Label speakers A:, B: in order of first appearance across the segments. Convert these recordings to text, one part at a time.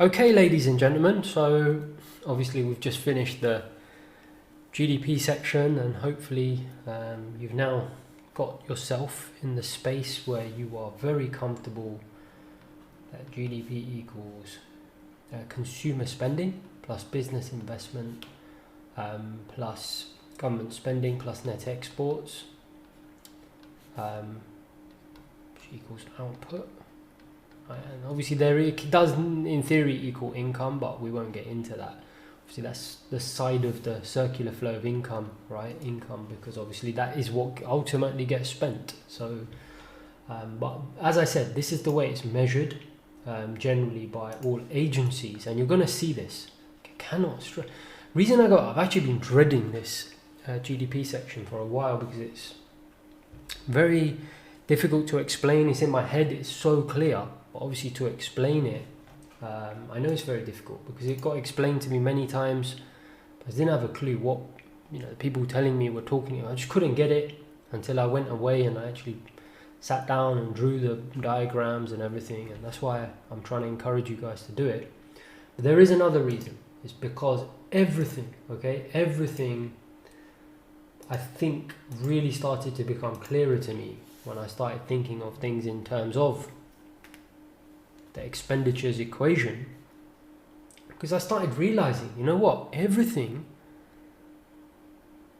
A: Okay, ladies and gentlemen, so obviously we've just finished the GDP section, and hopefully you've now got yourself in the space where you are very comfortable that GDP equals consumer spending plus business investment plus government spending plus net exports, which equals output. And obviously it does in theory equal income, but we won't get into that. Obviously that's the side of the circular flow of income, right? Income, because obviously that is what ultimately gets spent. So but as I said, this is the way it's measured generally by all agencies, and you're going to see this. I've actually been dreading this GDP section for a while because it's very difficult to explain. It's in my head, it's so clear, but obviously to explain it, I know it's very difficult because it got explained to me many times. I didn't have a clue what the people telling me were talking about. I just couldn't get it until I went away and I actually sat down and drew the diagrams and everything, and that's why I'm trying to encourage you guys to do it. But there is another reason. It's because everything I think really started to become clearer to me when I started thinking of things in terms of the expenditures equation, because I started realizing,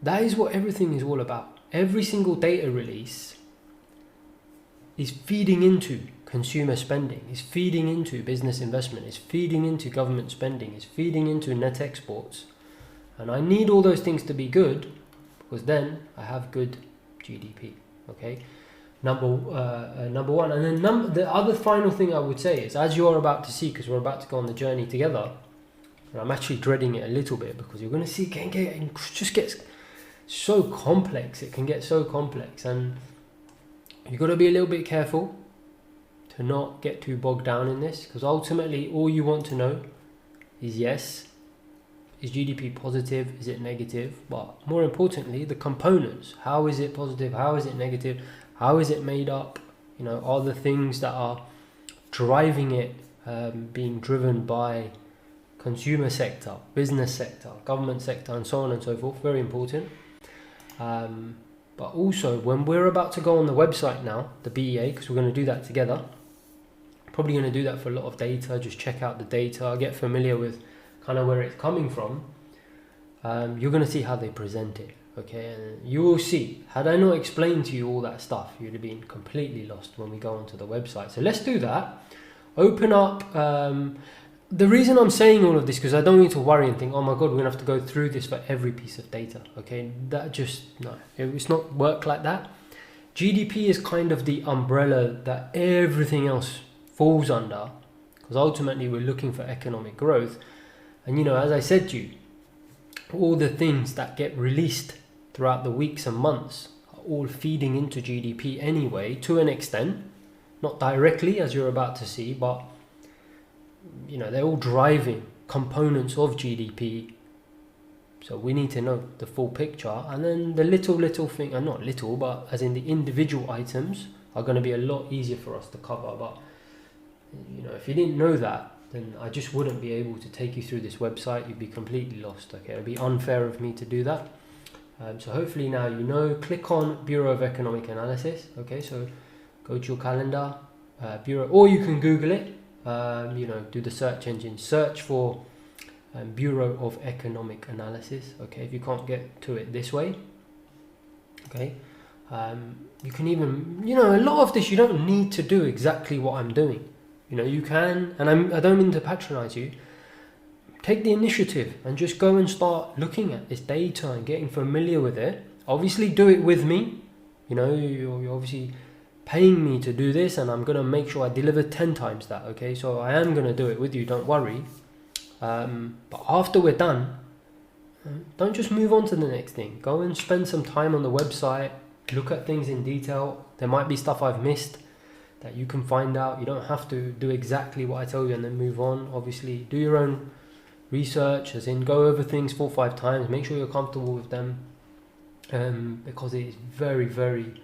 A: that is what everything is all about. Every single data release is feeding into consumer spending, is feeding into business investment, is feeding into government spending, is feeding into net exports. And I need all those things to be good, because then I have good GDP. Okay, number one. And then the other final thing I would say is, as you're about to see, because we're about to go on the journey together, and I'm actually dreading it a little bit because you're going to see it just gets so complex. It can get so complex, and you've got to be a little bit careful to not get too bogged down in this, because ultimately all you want to know is, yes, is GDP positive, is it negative, but more importantly the components. How is it positive, how is it negative, how is it made up, are the things that are driving it being driven by consumer sector, business sector, government sector, and so on and so forth. Very important. But also, when we're about to go on the website now, the BEA, because we're going to do that together, probably going to do that for a lot of data, just check out the data, get familiar with kind of where it's coming from. You're going to see how they present it, okay? And you will see, had I not explained to you all that stuff, you'd have been completely lost when we go onto the website. So let's do that. Open up. The reason I'm saying all of this, because I don't need to worry and think, oh my God, we're going to have to go through this for every piece of data, okay? It's not work like that. GDP is kind of the umbrella that everything else falls under, because ultimately we're looking for economic growth. And as I said to you, all the things that get released throughout the weeks and months are all feeding into GDP anyway, to an extent, not directly as you're about to see, but they're all driving components of GDP. So we need to know the full picture, and then the little thing, and not little, but as in the individual items, are going to be a lot easier for us to cover. But if you didn't know that, then I just wouldn't be able to take you through this website. You'd be completely lost. Okay, it'd be unfair of me to do that. So hopefully now click on Bureau of Economic Analysis. Okay, so go to your calendar, Bureau, or you can Google it. Do the search engine, search for Bureau of Economic Analysis. Okay, if you can't get to it this way, okay, you can even, a lot of this you don't need to do exactly what I'm doing. You can, and I don't mean to patronize you, take the initiative and just go and start looking at this data and getting familiar with it. Obviously do it with me. You're obviously paying me to do this, and I'm going to make sure I deliver 10 times that, okay? So I am going to do it with you, don't worry. But after we're done, don't just move on to the next thing. Go and spend some time on the website, look at things in detail. There might be stuff I've missed that you can find out. You don't have to do exactly what I tell you and then move on. Obviously, do your own research, as in go over things 4 or 5 times, make sure you're comfortable with them, because it is very, very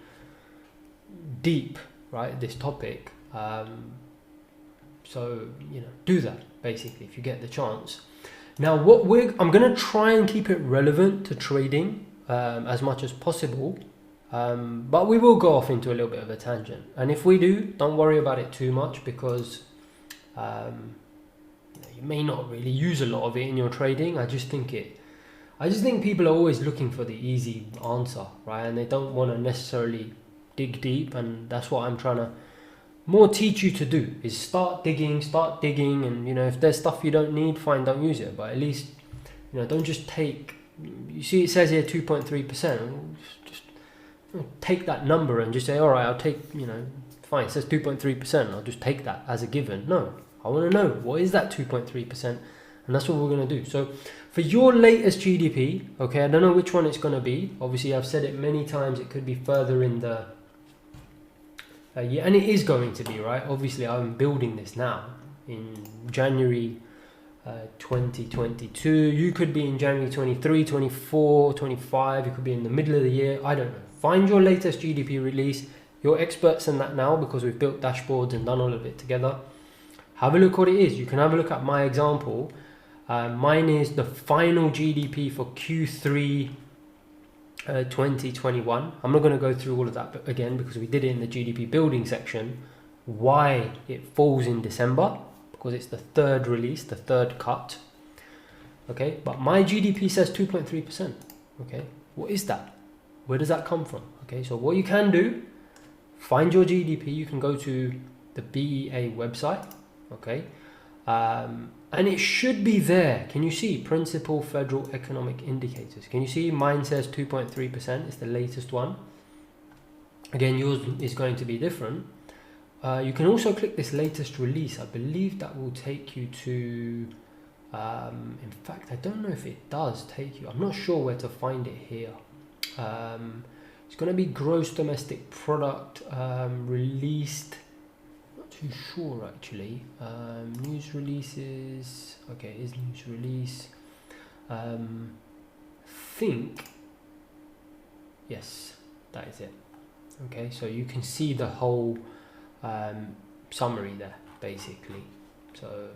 A: deep, right, this topic. So do that. basically, if you get the chance. Now, I'm going to try and keep it relevant to trading as much as possible, but we will go off into a little bit of a tangent. And if we do, don't worry about it too much, because you may not really use a lot of it in your trading. I just think people are always looking for the easy answer, right? And they don't want to necessarily dig deep, and that's what I'm trying to more teach you to do, is start digging, and if there's stuff you don't need, fine, don't use it, but at least don't just take, you see it says here 2.3%, just take that number and just say, all right, I'll take, fine, it says 2.3%, I'll just take that as a given. No, I want to know, what is that 2.3%? And that's what we're going to do. So for your latest GDP, okay, I don't know which one it's going to be. Obviously, I've said it many times, it could be further in the and it is going to be, right? Obviously, I'm building this now in January 2022. You could be in January 23, 24, 25. You could be in the middle of the year. I don't know. Find your latest GDP release. You're experts in that now because we've built dashboards and done all of it together. Have a look what it is. You can have a look at my example. Mine is the final GDP for Q3 2021. I'm not going to go through all of that again because we did it in the GDP building section. Why it falls in December? Because it's the third release, the third cut. Okay, but my GDP says 2.3%. Okay, what is that? Where does that come from? Okay, so what you can do, find your GDP. You can go to the BEA website. Okay, and it should be there. Can you see principal federal economic indicators? Can you see mine says 2.3%? It's the latest one. Again, yours is going to be different. You can also click this latest release. I believe that will take you to, in fact, I don't know if it does take you. I'm not sure where to find it here. It's going to be gross domestic product released. Too sure actually. News releases. Okay, is news release. Think. Yes, that is it. Okay, so you can see the whole summary there, basically. So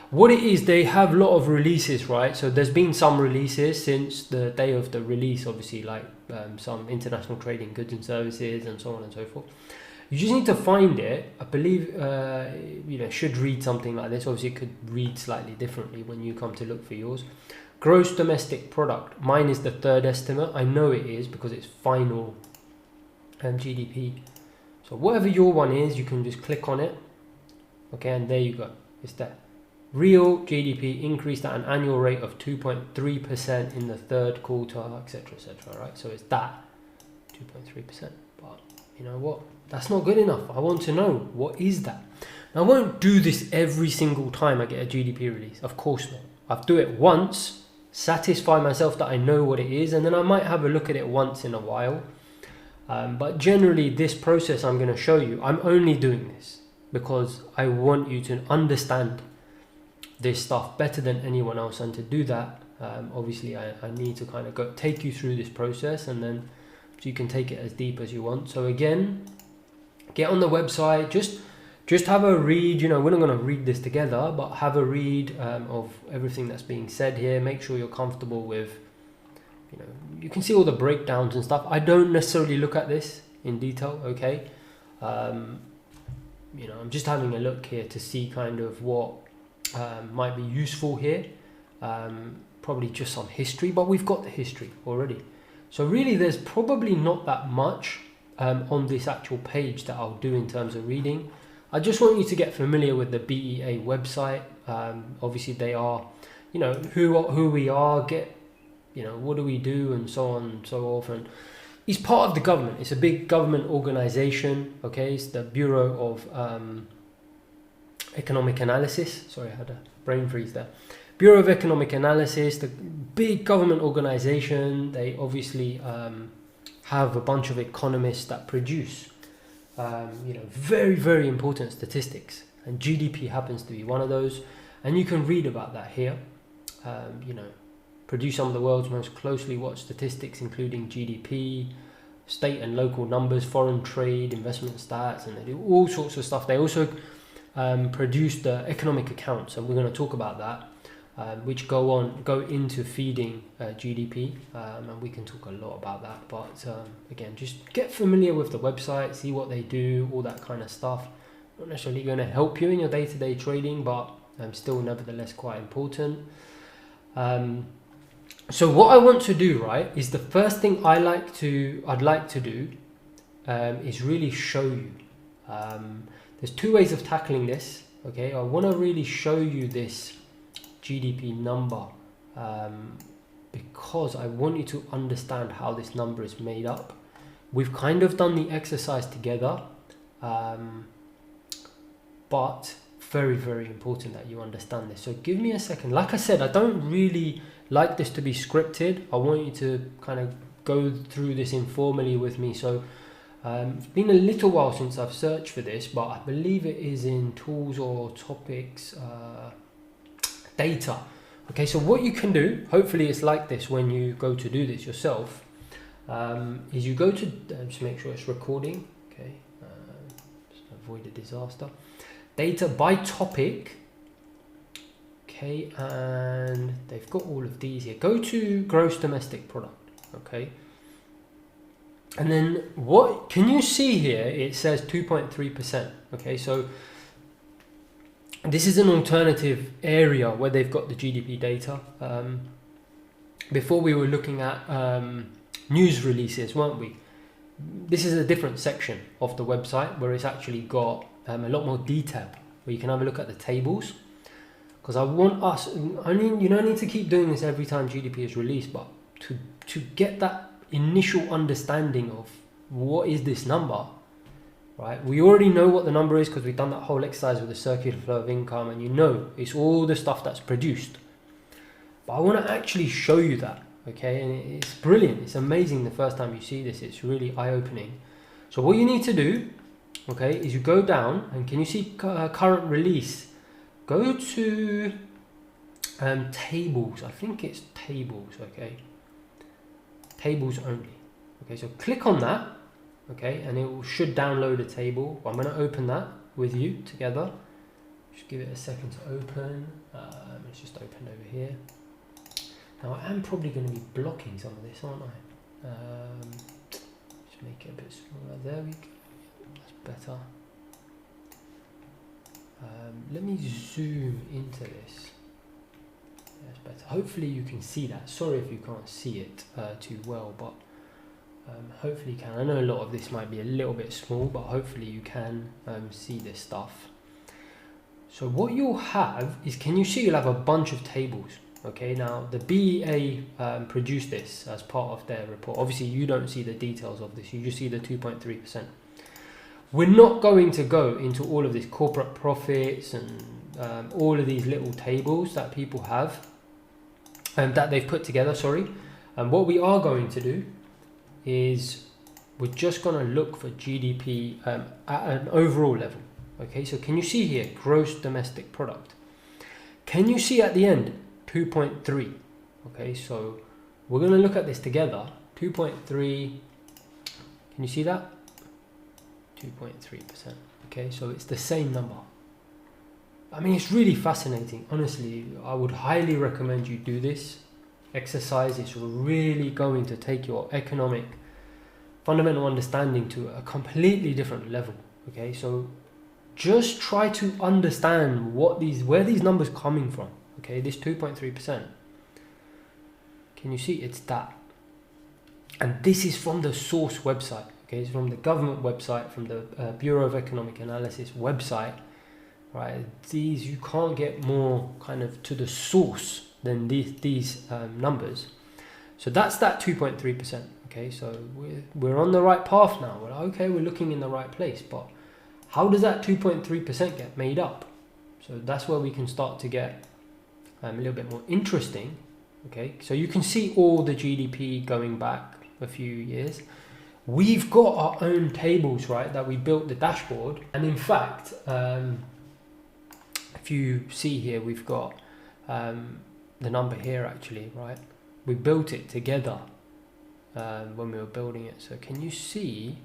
A: what it is, they have a lot of releases, right? So there's been some releases since the day of the release, obviously, like some international trading goods and services and so on and so forth. You just need to find it. I believe should read something like this. Obviously it could read slightly differently when you come to look for yours. Gross domestic product, mine is the third estimate. I know it is because it's final GDP. So whatever your one is, you can just click on it. Okay, and there you go, it's there. Real GDP increased at an annual rate of 2.3% in the third quarter, etc., right? So it's that 2.3%. But you know what? That's not good enough. I want to know, what is that? Now, I won't do this every single time I get a GDP release. Of course not. I'll do it once, satisfy myself that I know what it is, and then I might have a look at it once in a while. But generally, this process I'm going to show you, I'm only doing this because I want you to understand this stuff better than anyone else. And to do that, obviously, I need to kind of take you through this process, and then so you can take it as deep as you want. So again, get on the website, just have a read. We're not going to read this together, but have a read of everything that's being said here. Make sure you're comfortable with, you can see all the breakdowns and stuff. I don't necessarily look at this in detail, okay? I'm just having a look here to see kind of what might be useful here. Probably just some history, but we've got the history already. So really, there's probably not that much on this actual page that I'll do in terms of reading. I just want you to get familiar with the BEA website. Obviously, they are, who we are, what do we do, and so on and so forth. And it's part of the government. It's a big government organization. Okay, it's the Bureau of Economic Analysis. Sorry, I had a brain freeze there. Bureau of Economic Analysis, the big government organization. They obviously have a bunch of economists that produce very, very important statistics, and GDP happens to be one of those, and you can read about that here. Produce some of the world's most closely watched statistics, including GDP, state and local numbers, foreign trade, investment stats, and they do all sorts of stuff. They also produce the economic accounts, and we're going to talk about that, which go into feeding GDP, and we can talk a lot about that. But again, just get familiar with the website, see what they do, all that kind of stuff. Not necessarily going to help you in your day-to-day trading, but still nevertheless quite important. So what I want to do, right, is the first thing I'd like to do is really show you. There's two ways of tackling this. Okay, I want to really show you this GDP number because I want you to understand how this number is made up. We've kind of done the exercise together, but very, very important that you understand this. So give me a second. Like I said, I don't really like this to be scripted. I want you to kind of go through this informally with me. So it's been a little while since I've searched for this, but I believe it is in tools or topics, data. Okay, so what you can do, hopefully it's like this when you go to do this yourself, is you go to, just make sure it's recording, okay, just avoid a disaster. Data by topic, okay, and they've got all of these here. Go to gross domestic product, okay, and then what can you see here? It says 2.3%, okay, so this is an alternative area where they've got the GDP data. Before we were looking at news releases, weren't we? This is a different section of the website where it's actually got a lot more detail, where you can have a look at the tables. Because I want us, you don't need to keep doing this every time GDP is released, but to get that initial understanding of what is this number, right? We already know what the number is because we've done that whole exercise with the circular flow of income, and you know it's all the stuff that's produced. But I want to actually show you that, okay? And it's brilliant. It's amazing the first time you see this. It's really eye-opening. So what you need to do, okay, is you go down, and can you see current release? Go to tables. I think it's tables, okay? Tables only. Okay, so click on that. Okay, and it should download a table. I'm going to open that with you together. Just give it a second to open. It's just opened over here. Now I am probably going to be blocking some of this, aren't I? Just make it a bit smaller. There we go. That's better. Let me zoom into this. That's better. Hopefully you can see that. Sorry if you can't see it too well, but hopefully you can. I know a lot of this might be a little bit small, but hopefully you can see this stuff. So what you'll have is, can you see you'll have a bunch of tables? Okay, now the BEA produced this as part of their report. Obviously you don't see the details of this, you just see the 2.3%. We're not going to go into all of this corporate profits and all of these little tables that people have that they've put together, sorry. And what we are going to do is we're just going to look for GDP at an overall level. Okay, so can you see here, gross domestic product? Can you see at the end, 2.3? Okay, so we're going to look at this together. 2.3, can you see that? 2.3%. Okay, so it's the same number. I mean, it's really fascinating. Honestly, I would highly recommend you do this exercise. It's really going to take your economic fundamental understanding to a completely different level. Okay, so just try to understand where these numbers coming from. Okay, this 2.3%. Can you see it's that? And this is from the source website. Okay, it's from the government website, from the Bureau of Economic Analysis website. Right, these, you can't get more kind of to the source than these numbers. So that's that 2.3%. Okay, so we're on the right path now. We're okay, we're looking in the right place, but how does that 2.3% get made up? So that's where we can start to get a little bit more interesting. Okay, so you can see all the GDP going back a few years. We've got our own tables, right, that we built the dashboard. And in fact, if you see here, we've got the number here actually, right? We built it together when we were building it. So can you see,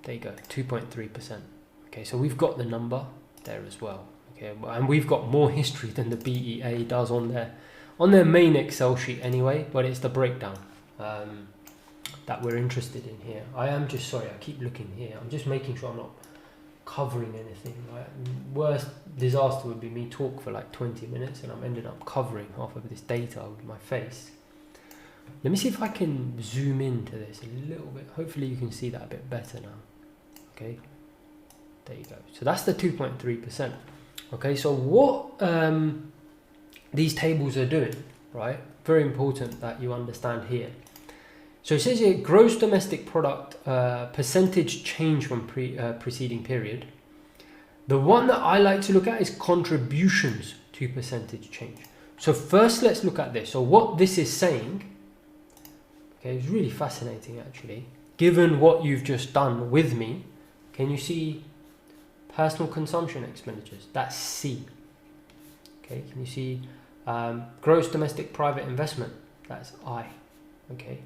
A: there you go, 2.3%. Okay, so we've got the number there as well. Okay, and we've got more history than the BEA does on their main Excel sheet anyway, but it's the breakdown that we're interested in here. I am just sorry, I keep looking here. I'm just making sure I'm not covering anything. Right? Worst disaster would be me talk for like 20 minutes and I'm ended up covering half of this data with my face. Let me see if I can zoom into this a little bit. Hopefully you can see that a bit better now. Okay, there you go. So that's the 2.3%. Okay, so what these tables are doing, right? Very important that you understand here. So it says here, gross domestic product percentage change from preceding period. The one that I like to look at is contributions to percentage change. So first let's look at this. So what this is saying, okay, it's really fascinating actually. Given what you've just done with me, can you see personal consumption expenditures? That's C. Okay, can you see gross domestic private investment? That's I. Okay.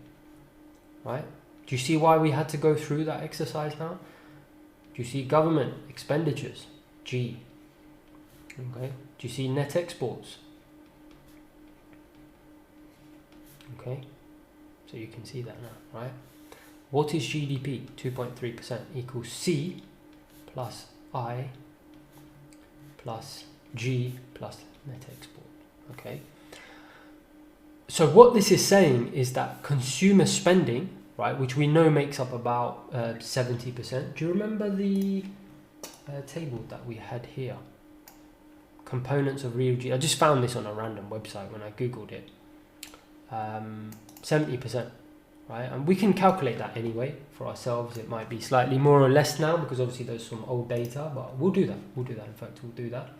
A: Right? Do you see why we had to go through that exercise now? Do you see government expenditures? G. Okay. Do you see net exports? Okay. So you can see that now, right? What is GDP? 2.3% equals C plus I plus G plus net export. Okay. So what this is saying is that consumer spending, right, which we know makes up about 70%. Do you remember the table that we had here? Components of real GDP. I just found this on a random website when I googled it. 70%, right? And we can calculate that anyway for ourselves. It might be slightly more or less now because obviously there's some old data, but we'll do that. We'll do that. In fact, we'll do that.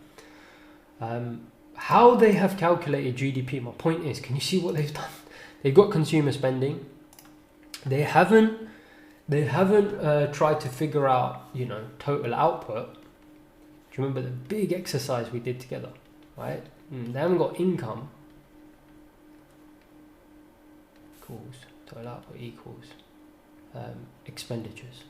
A: How they have calculated GDP, my point is, can you see what they've done? They've got consumer spending. They haven't tried to figure out, you know, total output. Do you remember the big exercise we did together, right? They haven't got income equals total output equals expenditures.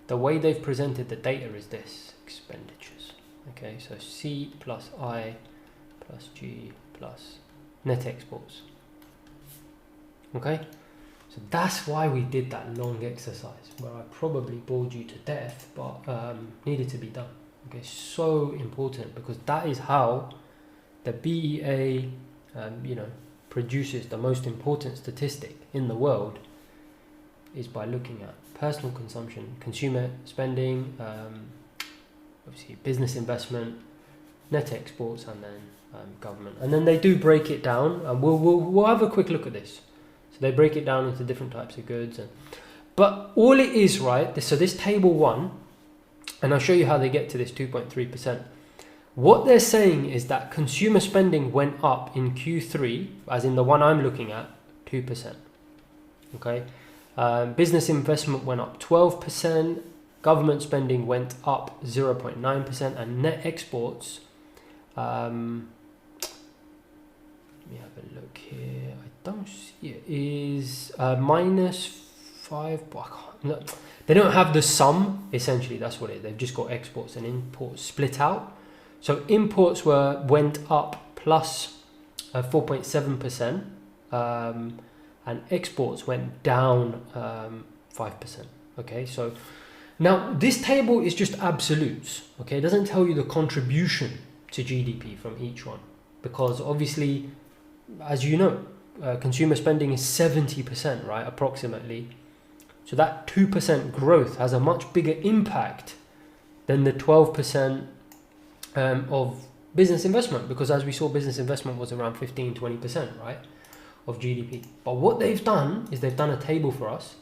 A: The way they've presented the data is this: expenditures. Okay, so C plus I plus G plus net exports. Okay, so that's why we did that long exercise where I probably bored you to death, but needed to be done. Okay, so important because that is how the BEA, you know, produces the most important statistic in the world, is by looking at personal consumption, consumer spending, obviously business investment, net exports, and then government. And then they do break it down, and we'll have a quick look at this. So they break it down into different types of goods, but all it is, right? So this table 1, and I'll show you how they get to this 2.3%. What they're saying is that consumer spending went up in Q3, as in the one I'm looking at, 2%. Okay, business investment went up 12%. Government spending went up 0.9%, and net exports, let me have a look here, I don't see it, is -5, no, they don't have the sum, essentially, that's what it is. They've just got exports and imports split out. So imports went up plus 4.7%, and exports went down 5%, okay, so now, this table is just absolutes, okay? It doesn't tell you the contribution to GDP from each one because obviously, as you know, consumer spending is 70%, right, approximately. So that 2% growth has a much bigger impact than the 12% of business investment because as we saw, business investment was around 15-20%, right, of GDP. But what they've done is they've done a table for us.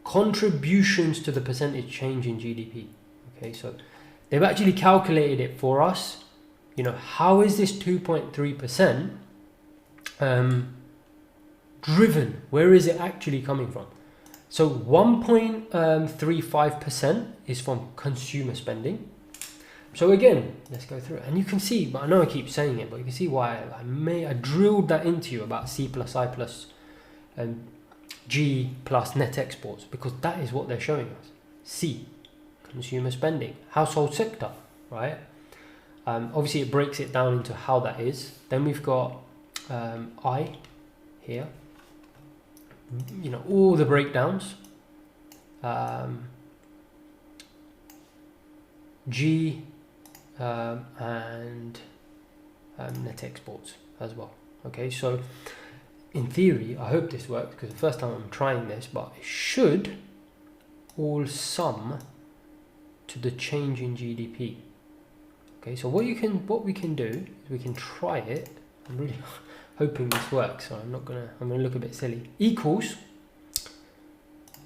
A: Contributions to the percentage change in GDP. Okay, so they've actually calculated it for us. You know, how is this 2.3% driven? Where is it actually coming from? So 1.35% is from consumer spending. So again, let's go through it. And you can see, but I know I keep saying it, but you can see why I drilled that into you about C plus I plus G plus net exports, because that is what they're showing us. C, consumer spending, household sector, right? Obviously it breaks it down into how that is. Then we've got I here, you know, all the breakdowns. G and net exports as well. Okay, so in theory, I hope this works because the first time I'm trying this, but it should all sum to the change in GDP. Okay, so what we can do is we can try it. I'm really hoping this works, so I'm gonna look a bit silly. Equals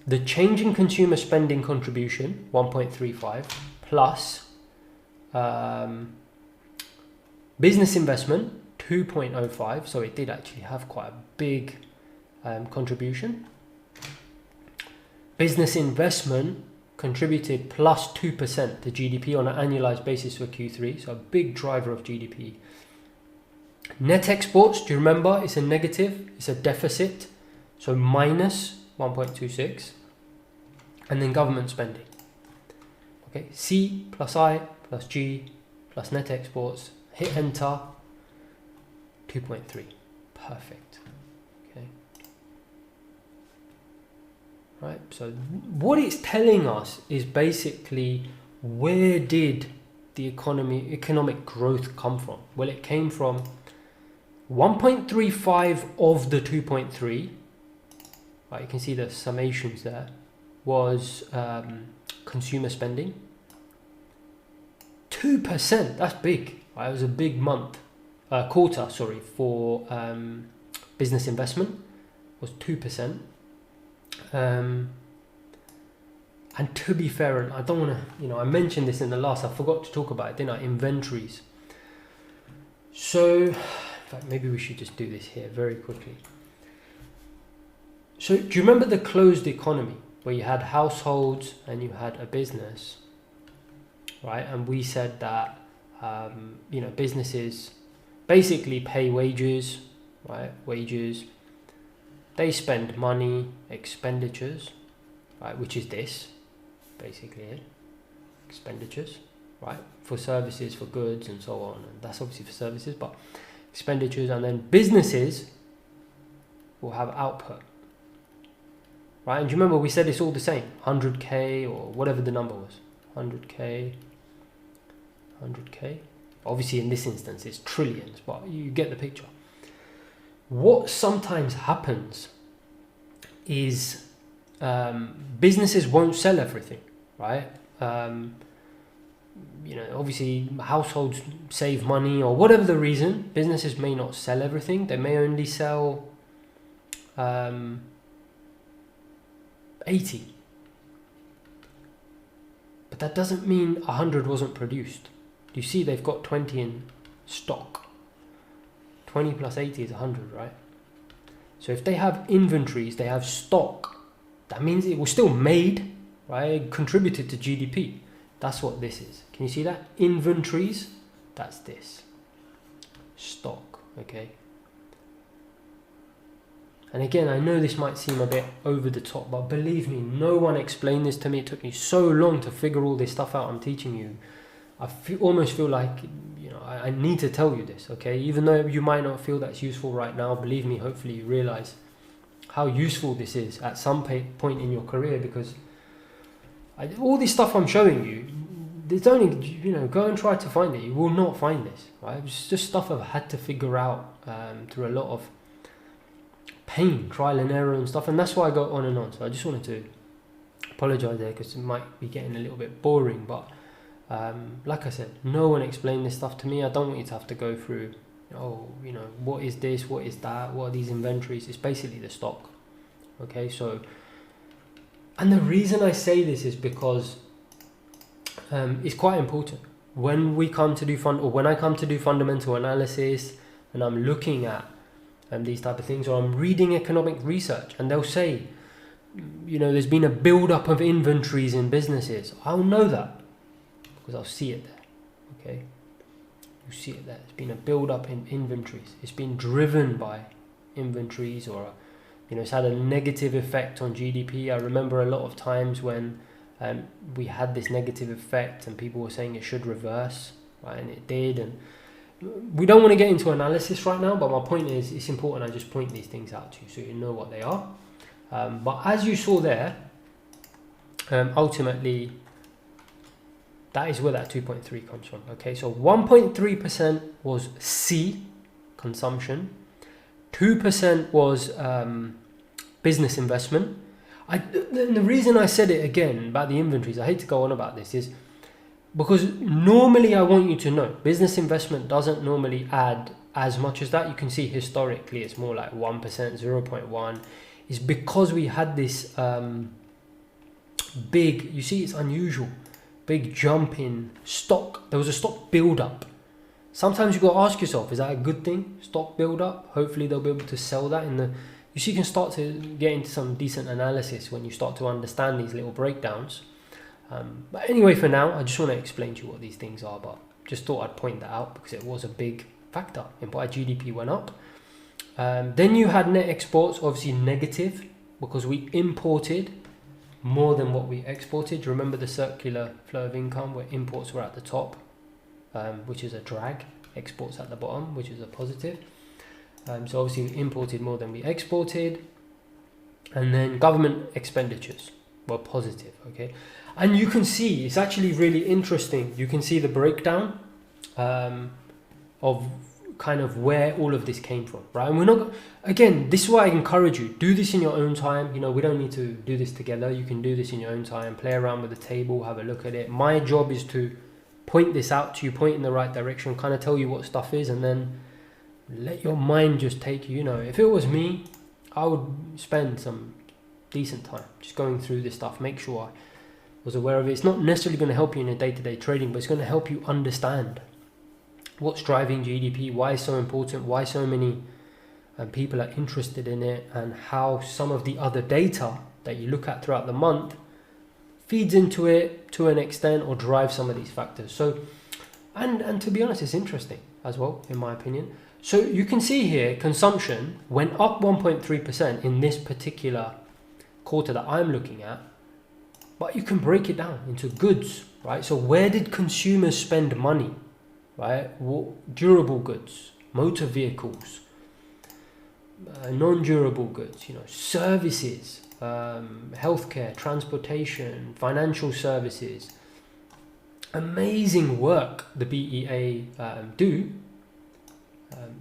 A: the change in consumer spending contribution, 1.35, plus business investment, 2.05, so it did actually have quite a big contribution. Business investment contributed plus 2% to GDP on an annualized basis for Q3, so a big driver of GDP. Net exports, do you remember, it's a negative, it's a deficit, so minus 1.26, and then government spending. Okay, C plus I plus G plus net exports, hit enter, 2.3, perfect. Okay, right, so what it's telling us is basically, where did the economic growth come from? Well, it came from 1.35 of the 2.3, right, you can see the summations there, was consumer spending. 2%, that's big, right? It was a big quarter, for business investment, was 2%. And to be fair, and I don't want to, I mentioned this in the last, I forgot to talk about it, didn't I? Inventories. So, in fact, maybe we should just do this here very quickly. So, do you remember the closed economy where you had households and you had a business, right? And we said that, businesses basically pay wages, right? Wages. They spend money, expenditures, right? Which is this, basically it. Expenditures, right? For services, for goods and so on. And that's obviously for services, but expenditures, and then businesses will have output. Right, and do you remember we said it's all the same, 100k or whatever the number was, 100k. Obviously in this instance it's trillions, but you get the picture. What sometimes happens is businesses won't sell everything, right? Obviously households save money or whatever the reason, businesses may not sell everything. They may only sell 80, but that doesn't mean 100 wasn't produced. You see they've got 20 in stock. 20 plus 80 is 100, right? So if they have inventories, they have stock, that means it was still made, right? It contributed to GDP. That's what this is. Can you see that? Inventories, that's this. Stock, okay? And again, I know this might seem a bit over the top, but believe me, no one explained this to me. It took me so long to figure all this stuff out I'm teaching you. I almost feel like, I need to tell you this, okay? Even though you might not feel that's useful right now, believe me, hopefully you realize how useful this is at some point in your career, because all this stuff I'm showing you, there's only, go and try to find it. You will not find this, right? It's just stuff I've had to figure out through a lot of pain, trial and error and stuff, and that's why I go on and on. So I just wanted to apologize there because it might be getting a little bit boring, but like I said, no one explained this stuff to me. I don't want you to have to go through, what is this, what is that, what are these inventories? It's basically the stock. Okay, so, and the reason I say this is because it's quite important when we come to do when I come to do fundamental analysis and I'm looking at these type of things, or I'm reading economic research and they'll say, there's been a build-up of inventories in businesses. I'll know that because I'll see it there, okay? You see it there. It's been a build-up in inventories. It's been driven by inventories, or, it's had a negative effect on GDP. I remember a lot of times when we had this negative effect, and people were saying it should reverse, right? And it did. And we don't want to get into analysis right now, but my point is, it's important I just point these things out to you so you know what they are. But as you saw there, ultimately, that is where that 2.3 comes from. Okay, so 1.3% was C, consumption. 2% was business investment. The reason I said it again about the inventories, I hate to go on about this, is because normally I want you to know business investment doesn't normally add as much as that. You can see historically it's more like 1%, 0.1. It's because we had this big, you see it's unusual, big jump in stock. There was a stock build up. Sometimes you got to ask yourself, is that a good thing? Stock build up. Hopefully they'll be able to sell that in the, you see, you can start to get into some decent analysis when you start to understand these little breakdowns. But anyway, for now, I just want to explain to you what these things are, but just thought I'd point that out because it was a big factor in why GDP went up. Then you had net exports, obviously negative, because we imported more than what we exported. Do you remember the circular flow of income where imports were at the top, which is a drag, exports at the bottom, which is a positive. So obviously we imported more than we exported. And then government expenditures were positive, okay? And you can see, it's actually really interesting. You can see the breakdown of kind of where all of this came from, right? And we're not, again, this is why I encourage you, do this in your own time. You know, we don't need to do this together. You can do this in your own time, play around with the table, have a look at it. My job is to point this out to you, point in the right direction, kind of tell you what stuff is, and then let your mind just take you. You know, if it was me, I would spend some decent time just going through this stuff, make sure I was aware of it. It's not necessarily going to help you in your day-to-day trading, but it's going to help you understand what's driving GDP, why it's so important, why so many people are interested in it, and how some of the other data that you look at throughout the month feeds into it to an extent or drives some of these factors. So, and to be honest, it's interesting as well, in my opinion. So you can see here, consumption went up 1.3% in this particular quarter that I'm looking at, but you can break it down into goods, right? So where did consumers spend money, right? Durable goods, motor vehicles, non-durable goods, you know, services, healthcare, transportation, financial services. Amazing work the BEA do.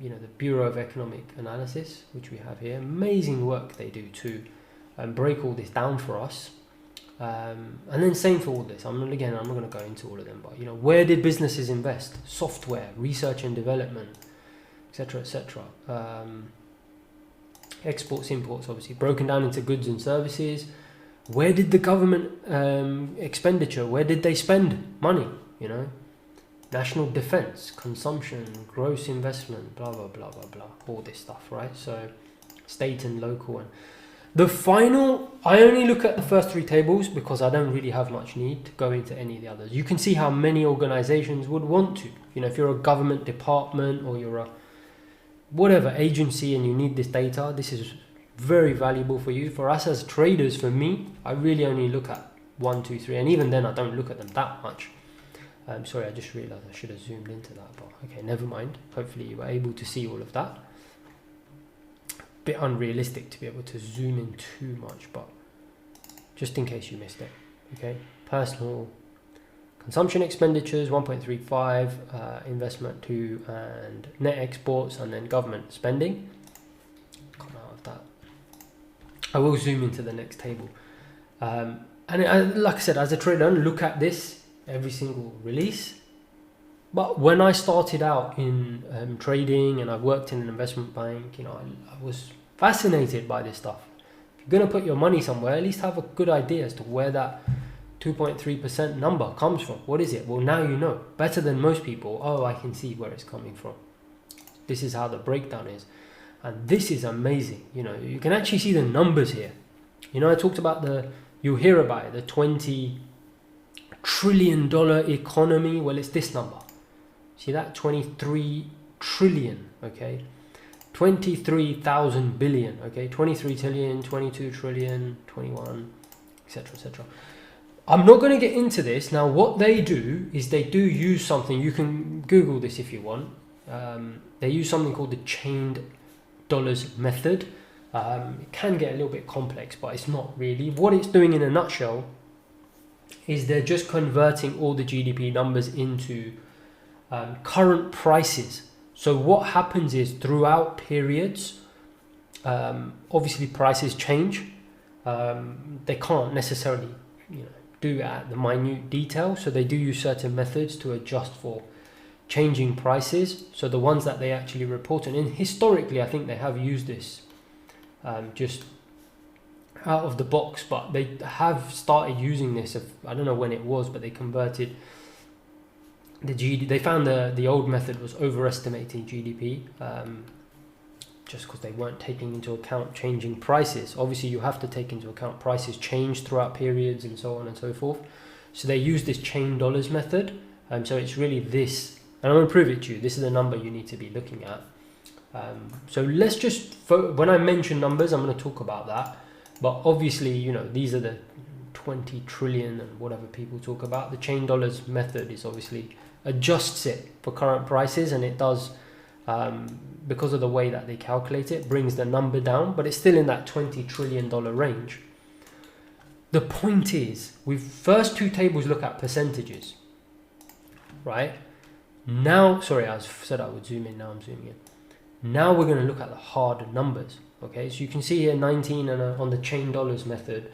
A: You know, the Bureau of Economic Analysis, which we have here, amazing work they do to break all this down for us. And then same for all this. I'm not going to go into all of them, but you know, where did businesses invest? Software, research and development, etc., etc. Exports, imports, obviously broken down into goods and services. Where did the government expenditure? Where did they spend money? You know, national defense, consumption, gross investment, blah blah blah blah blah. All this stuff, right? So, state and local. And the final, I only look at the first three tables because I don't really have much need to go into any of the others. You can see how many organizations would want to. You know, if you're a government department or you're a whatever agency and you need this data, this is very valuable for you. For us as traders, for me, I really only look at 1, 2, 3, and even then I don't look at them that much. Sorry, I just realized I should have zoomed into that, but okay, never mind. Hopefully you were able to see all of that. Bit unrealistic to be able to zoom in too much, but just in case you missed it, okay? Personal consumption expenditures 1.35, investment 2, and net exports, and then government spending. Come out of that. I will zoom into the next table, and like I said, as a trader, I don't look at this every single release. But when I started out in trading and I worked in an investment bank, you know, I was fascinated by this stuff. If you're going to put your money somewhere, at least have a good idea as to where that 2.3% number comes from. What is it? Well, now you know. Better than most people. Oh, I can see where it's coming from. This is how the breakdown is. And this is amazing. You know, you can actually see the numbers here. You know, I talked about you'll hear about it, the $20 trillion economy. Well, it's this number. See that? 23 trillion, okay? 23,000 billion, okay? 23 trillion, 22 trillion, 21, etc., etc. I'm not going to get into this. Now, what they do is they do use something, you can Google this if you want. They use something called the chained dollars method. It can get a little bit complex, but it's not really. What it's doing in a nutshell is they're just converting all the GDP numbers into current prices. So what happens is throughout periods, obviously prices change. They can't necessarily, do it at the minute detail. So they do use certain methods to adjust for changing prices. So the ones that they actually report on, and historically, I think they have used this just out of the box, but they have started using this. I don't know when it was, but they converted the GDP. They found the old method was overestimating GDP, just because they weren't taking into account changing prices. Obviously, you have to take into account prices change throughout periods and so on and so forth. So they use this chain dollars method. So it's really this, and I'm going to prove it to you. This is the number you need to be looking at. So let's just, when I mention numbers, I'm going to talk about that. But obviously, these are the 20 trillion and whatever people talk about. The chain dollars method is obviously adjusts it for current prices, and it does, because of the way that they calculate it, brings the number down, but it's still in that $20 trillion range. The point is, first two tables look at percentages, right? Now, sorry, I said I would zoom in, now I'm zooming in. Now we're going to look at the hard numbers, okay? So you can see here 19, and on the chain dollars method,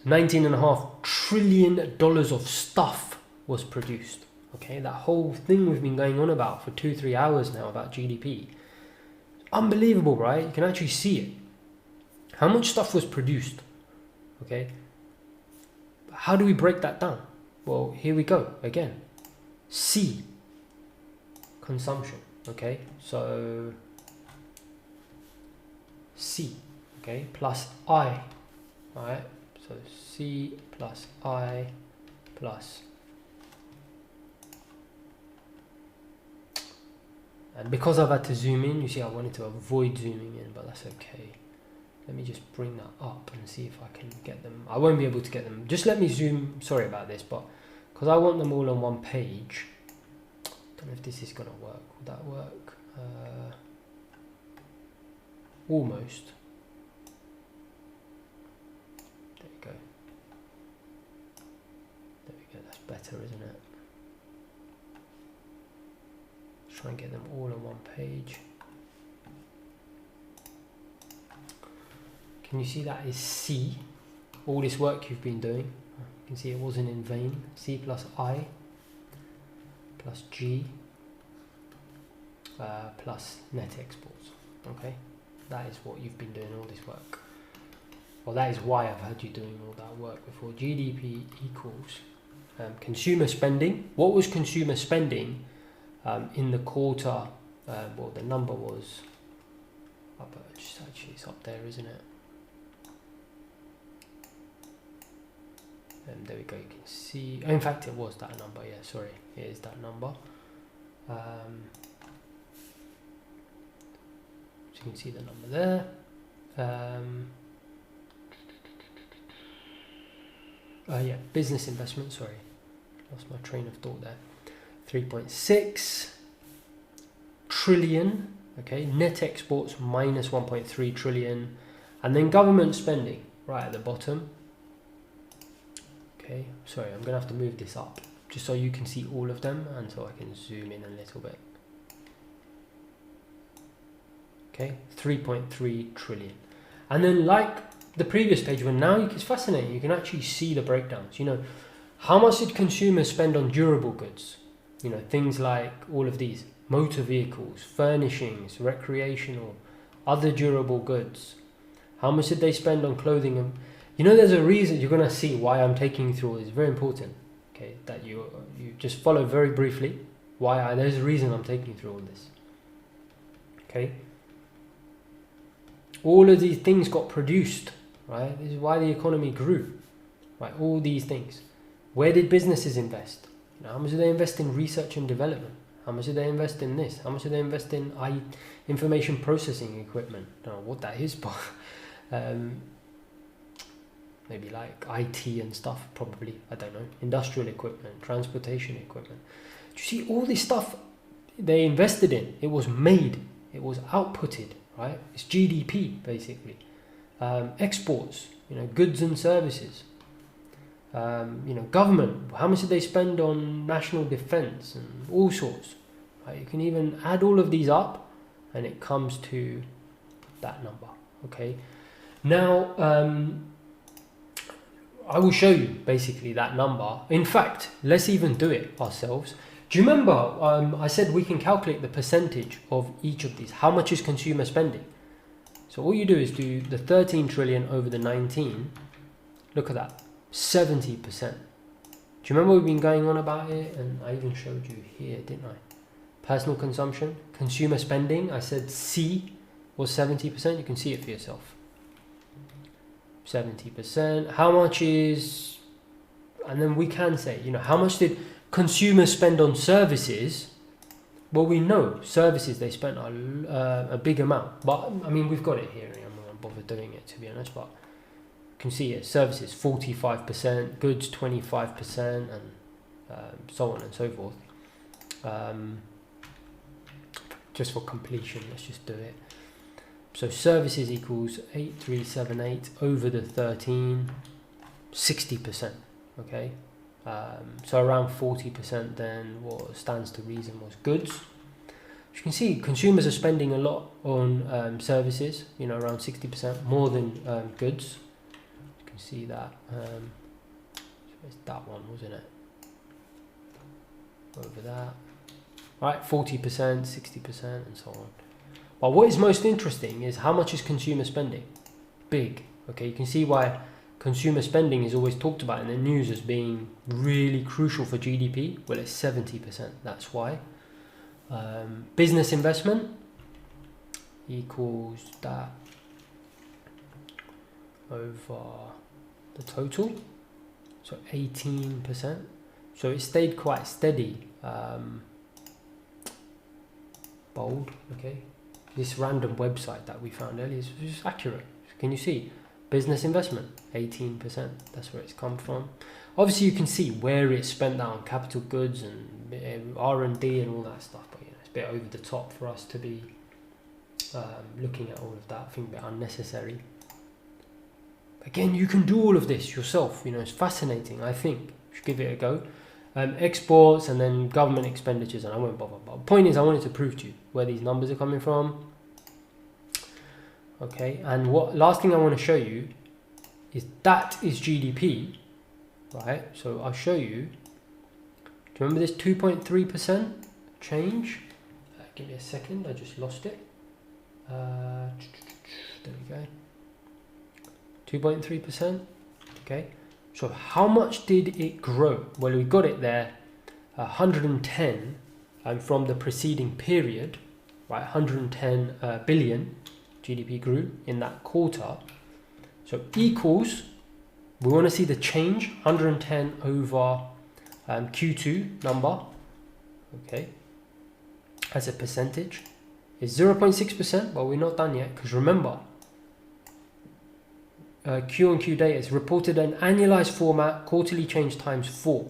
A: $19.5 trillion of stuff was produced. Okay, that whole thing we've been going on about for 2-3 hours now about GDP. Unbelievable, right? You can actually see it. How much stuff was produced? Okay. How do we break that down? Well, here we go again. C, consumption. Okay, so C, okay, plus I. All right, so C plus I plus. And because I've had to zoom in, you see I wanted to avoid zooming in, but that's okay. Let me just bring that up and see if I can get them. I won't be able to get them. Just let me zoom, sorry about this, but because I want them all on one page. Don't know if this is going to work. Will that work? Almost. There we go. There we go, that's better, isn't it? Try and get them all on one page. Can you see that is C? All this work you've been doing. You can see it wasn't in vain. C plus I plus G plus net exports. Okay, that is what you've been doing all this work. Well, that is why I've had you doing all that work before. GDP equals consumer spending. What was consumer spending? In the quarter, well, the number was up. Actually, it's up there, isn't it? There we go. You can see. Oh, in fact, it was that number. Yeah, sorry, it is that number. So you can see the number there. Yeah, business investment. Sorry, lost my train of thought there. 3.6 trillion, okay, net exports minus 1.3 trillion, and then government spending right at the bottom. Okay, sorry, I'm gonna have to move this up just so you can see all of them and so I can zoom in a little bit. Okay, 3.3 trillion. And then like the previous page, when now it's fascinating, you can actually see the breakdowns. How much did consumers spend on durable goods? Things like all of these, motor vehicles, furnishings, recreational, other durable goods. How much did they spend on clothing? And there's a reason. You're going to see why I'm taking you through all this. Very important, okay, that you just follow very briefly there's a reason I'm taking you through all this. Okay. All of these things got produced, right? This is why the economy grew, right? All these things. Where did businesses invest? How much do they invest in research and development? How much do they invest in this? How much do they invest in information processing equipment? I don't know what that is, but maybe like IT and stuff, probably, I don't know, industrial equipment, transportation equipment. Do you see all this stuff they invested in? It was made, it was outputted, right? It's GDP basically. Exports, goods and services. Government, how much did they spend on national defense and all sorts, right? You can even add all of these up and it comes to that number. Okay, now I will show you basically that number. In fact, let's even do it ourselves. Do you remember I said we can calculate the percentage of each of these? How much is consumer spending? So all you do is do the 13 trillion over the 19. Look at that, 70%. Do you remember we've been going on about it? And I even showed you here, didn't I? Personal consumption, consumer spending, I said C was 70%. You can see it for yourself. 70%. How much is, and then we can say, how much did consumers spend on services? Well, we know services, they spent a big amount, but I mean, we've got it here. I'm not bothered doing it, to be honest, but you can see it, services 45%, goods 25%, and so on and so forth. Just for completion, let's just do it. So services equals 8378 over the 13, 60%, okay? So around 40% then what stands to reason was goods. As you can see, consumers are spending a lot on services, around 60% more than goods. You can see that. It's that one, wasn't it? Over that. Right, 40%, 60%, and so on. But what is most interesting is how much is consumer spending? Big. Okay, you can see why consumer spending is always talked about in the news as being really crucial for GDP. Well, it's 70%. That's why. Business investment equals that over the total. So 18%. So it stayed quite steady. Bold, okay. This random website that we found earlier is just accurate. Can you see? Business investment, 18%. That's where it's come from. Obviously, you can see where it's spent that on capital goods and R&D and all that stuff. But it's a bit over the top for us to be looking at all of that. I think a bit unnecessary. Again, you can do all of this yourself. It's fascinating. I think you should give it a go. Exports and then government expenditures, and I won't bother. But the point is, I wanted to prove to you where these numbers are coming from. Okay, and what last thing I want to show you is that is GDP, right? So I'll show you. Do you remember this 2.3% change? Give me a second, I just lost it. There we go. 2.3%. Okay. So how much did it grow? Well, we got it there, 110 from the preceding period, right? 110 billion GDP grew in that quarter. So equals, we want to see the change, 110 over Q2 number, okay, as a percentage, is 0.6%, but we're not done yet, because remember, Q-on-Q data is reported in annualized format, quarterly change times 4.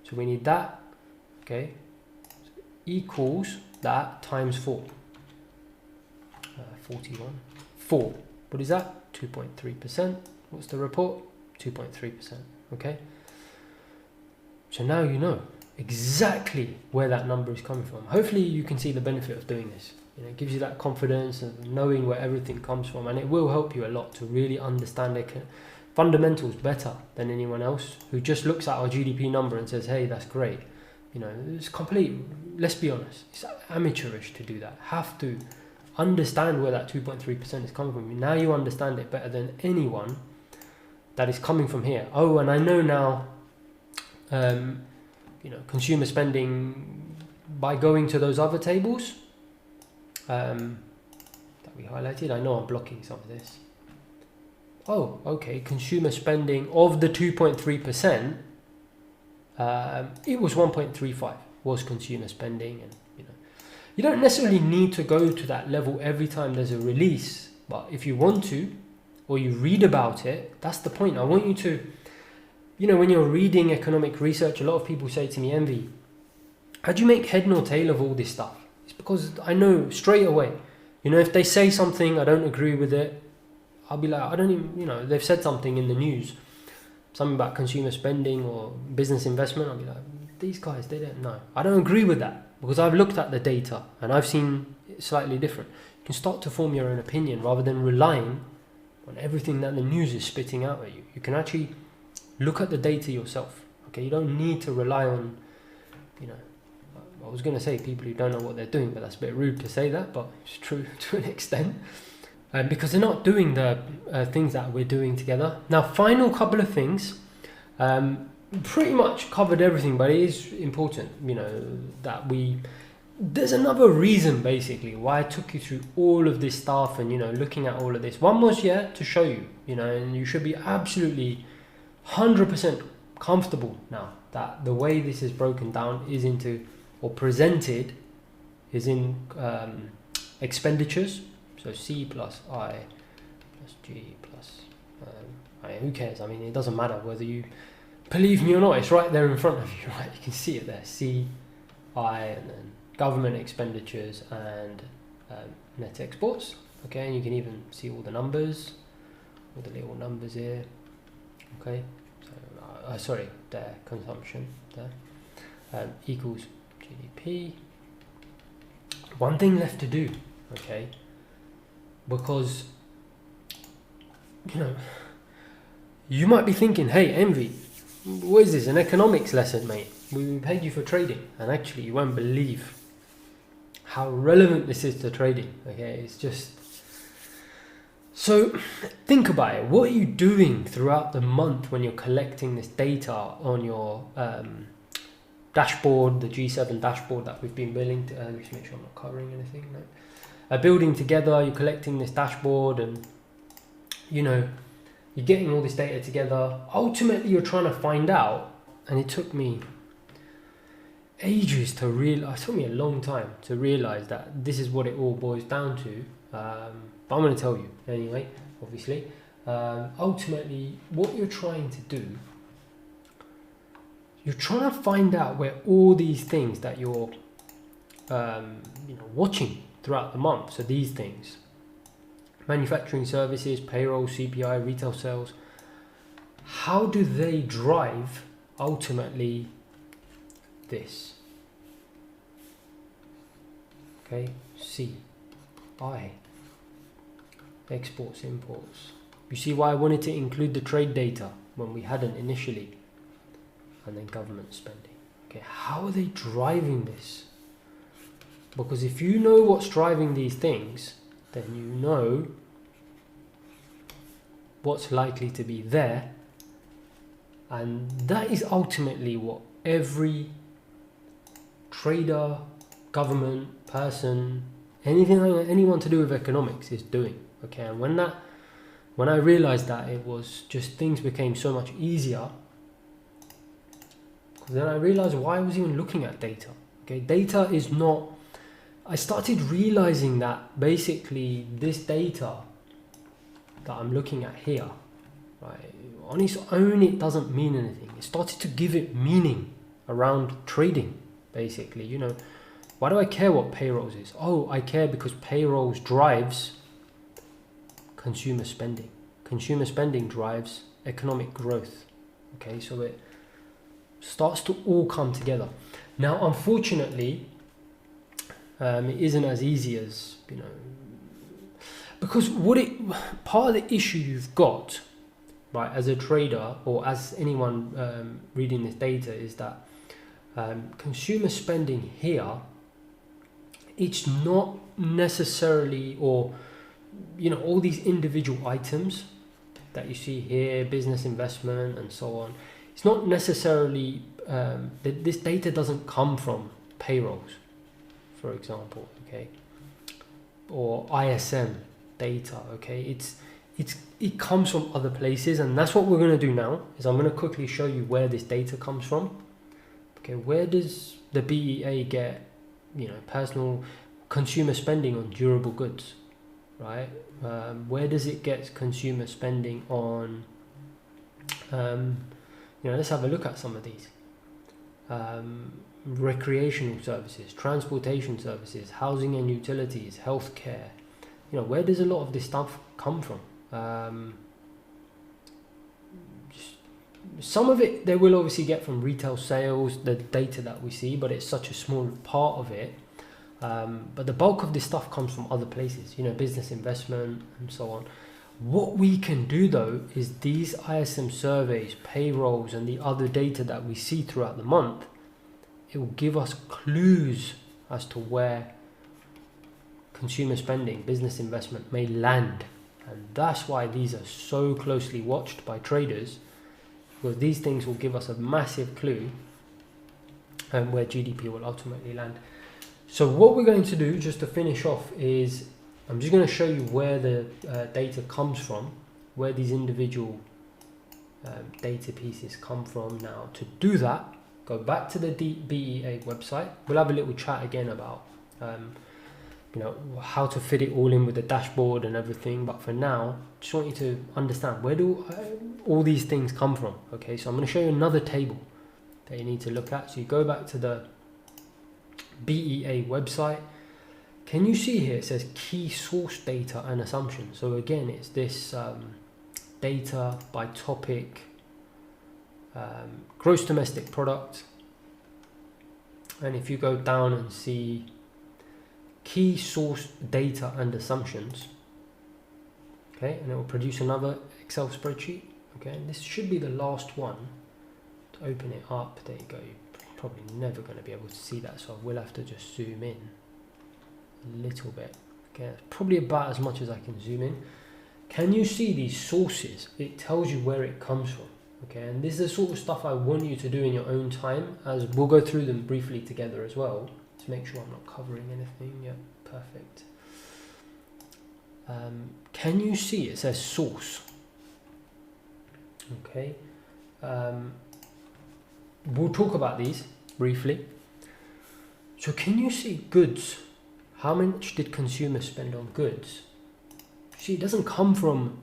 A: So we need that, okay, equals that times 4. 41. 4. What is that? 2.3%. What's the report? 2.3%. Okay. So now you know exactly where that number is coming from. Hopefully you can see the benefit of doing this. It gives you that confidence of knowing where everything comes from, and it will help you a lot to really understand the fundamentals better than anyone else who just looks at our GDP number and says, hey, that's great. It's complete, let's be honest, it's amateurish to do that. Have to understand where that 2.3% is coming from. Now you understand it better than anyone that is coming from here. Oh, and I know now, consumer spending by going to those other tables that we highlighted. I know I'm blocking some of this. Oh, okay, consumer spending of the 2.3%, it was 1.35 was consumer spending, and you don't necessarily need to go to that level every time there's a release, but if you want to, or you read about it, that's the point. I want you to, when you're reading economic research, a lot of people say to me, Envy, how do you make head nor tail of all this stuff? It's because I know straight away, if they say something, I don't agree with it, I'll be like, I don't even, they've said something in the news, something about consumer spending or business investment, I'll be like, these guys, they don't know. I don't agree with that because I've looked at the data and I've seen it slightly different. You can start to form your own opinion rather than relying on everything that the news is spitting out at you. You can actually look at the data yourself. Okay, you don't need to rely on, I was going to say people who don't know what they're doing, but that's a bit rude to say that, but it's true to an extent. Because they're not doing the things that we're doing together. Now, final couple of things. Pretty much covered everything, but it is important, that there's another reason basically why I took you through all of this stuff and, looking at all of this. One was, to show you, and you should be absolutely 100% comfortable now that the way this is broken down is into, or presented, is in expenditures. So C plus I plus G plus, who cares? I mean, it doesn't matter whether you believe me or not, it's right there in front of you, right? You can see it there, C, I, and then government expenditures and net exports. Okay, and you can even see all the numbers, all the little numbers here. Okay, so, sorry, there, consumption, there, equals GDP. One thing left to do, okay, because, you might be thinking, hey, Envy, what is this, an economics lesson, mate? We paid you for trading, and actually you won't believe how relevant this is to trading. Okay, it's just, so think about it. What are you doing throughout the month when you're collecting this data on your dashboard, the G7 dashboard that we've been building to, just make sure I'm not covering anything, no. Building together, you're collecting this dashboard and you're getting all this data together. Ultimately, you're trying to find out, and it took me ages to realize, it took me a long time to realize that this is what it all boils down to. But I'm going to tell you anyway, obviously. Ultimately, what you're trying to do, you're trying to find out where all these things that you're watching throughout the month, so these things, manufacturing services, payroll, CPI, retail sales, how do they drive ultimately this? Okay, C, I, exports, imports. You see why I wanted to include the trade data when we hadn't initially, and then government spending. Okay, how are they driving this? Because if you know what's driving these things, then you know what's likely to be there, and that is ultimately what every trader, government, person, anyone to do with economics is doing. Okay, and when I realized that, it was just, things became so much easier, because then I realized why I was even looking at data. Okay, data is not, I started realizing that basically this data that I'm looking at here, right, on its own it doesn't mean anything. It started to give it meaning around trading, basically. Why do I care what payrolls is? Oh, I care because payrolls drives consumer spending. Consumer spending drives economic growth. Okay, so it starts to all come together. Now, unfortunately, it isn't as easy as, because part of the issue you've got, right, as a trader or as anyone reading this data, is that consumer spending here, it's not necessarily, or all these individual items that you see here, business investment and so on, it's not necessarily, this data doesn't come from payrolls, for example, okay, or ISM data, okay, it comes from other places, and that's what we're going to do now. Is I'm going to quickly show you where this data comes from. Okay, where does the BEA get, personal consumer spending on durable goods? right? Where does it get consumer spending on? Let's have a look at some of these. Recreational services, transportation services, housing and utilities, healthcare. Where does a lot of this stuff come from? Some of it they will obviously get from retail sales, the data that we see, but it's such a small part of it. But the bulk of this stuff comes from other places, business investment and so on. What we can do though is these ISM surveys, payrolls, and the other data that we see throughout the month, it will give us clues as to where consumer spending, business investment may land. And that's why these are so closely watched by traders, because these things will give us a massive clue where GDP will ultimately land. So what we're going to do, just to finish off, is I'm just going to show you where the data comes from, where these individual data pieces come from. Now, to do that, go back to the BEA website. We'll have a little chat again about how to fit it all in with the dashboard and everything. But for now, just want you to understand, where do all these things come from? Okay, so I'm going to show you another table that you need to look at. So you go back to the BEA website. Can you see here it says key source data and assumptions? So again, it's this data by topic, gross domestic product, and if you go down and see key source data and assumptions, okay, and it will produce another Excel spreadsheet. Okay, and this should be the last one. To open it up, there you go. You're probably never going to be able to see that, so I will have to just zoom in a little bit. Okay, that's probably about as much as I can zoom in. Can you see these sources? It tells you where it comes from. Okay, and this is the sort of stuff I want you to do in your own time, as we'll go through them briefly together as well, to make sure I'm not covering anything. Yeah, perfect. Can you see it says source? Okay, we'll talk about these briefly. So can you see goods? How much did consumers spend on goods? See, it doesn't come from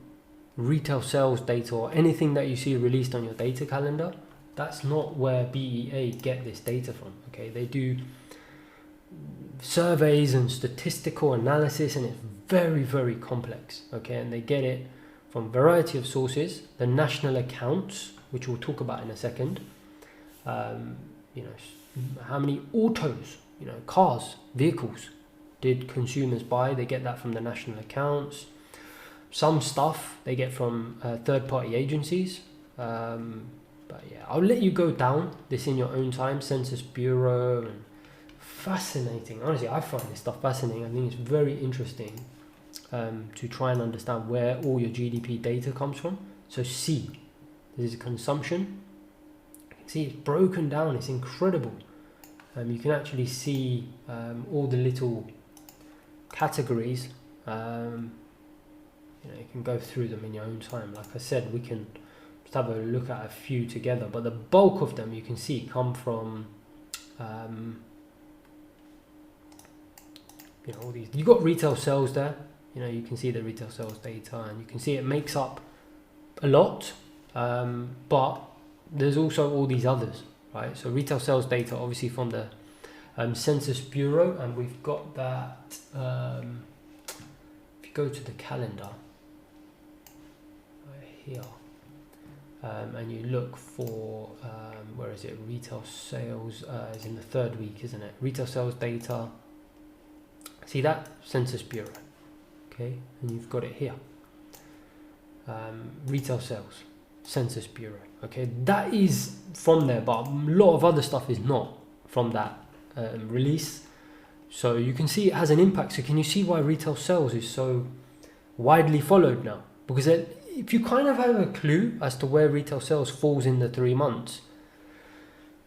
A: retail sales data or anything that you see released on your data calendar. That's not where BEA get this data from. Okay, they do surveys and statistical analysis, and it's very, very complex. Okay, and they get it from a variety of sources. The national accounts, which we'll talk about in a second. How many autos, cars, vehicles did consumers buy? They get that from the national accounts. Some stuff they get from third-party agencies. But yeah, I'll let you go down this in your own time. Census Bureau, and fascinating. Honestly, I find this stuff fascinating. I think it's very interesting to try and understand where all your GDP data comes from. So C, this is consumption. You can see it's broken down. It's incredible. You can actually see all the little categories. You can go through them in your own time. Like I said, we can just have a look at a few together, but the bulk of them you can see come from all these. You've got retail sales there. You can see the retail sales data, and you can see it makes up a lot, but there's also all these others, right? So retail sales data obviously from the Census Bureau, and we've got that. If you go to the calendar right here, and you look for where is it? Retail sales is in the third week, isn't it? Retail sales data. See that? Census Bureau. Okay, and you've got it here. Retail sales, Census Bureau. Okay, that is from there, but a lot of other stuff is not from that release. So you can see it has an impact. So can you see why retail sales is so widely followed now? Because if you kind of have a clue as to where retail sales falls in the 3 months,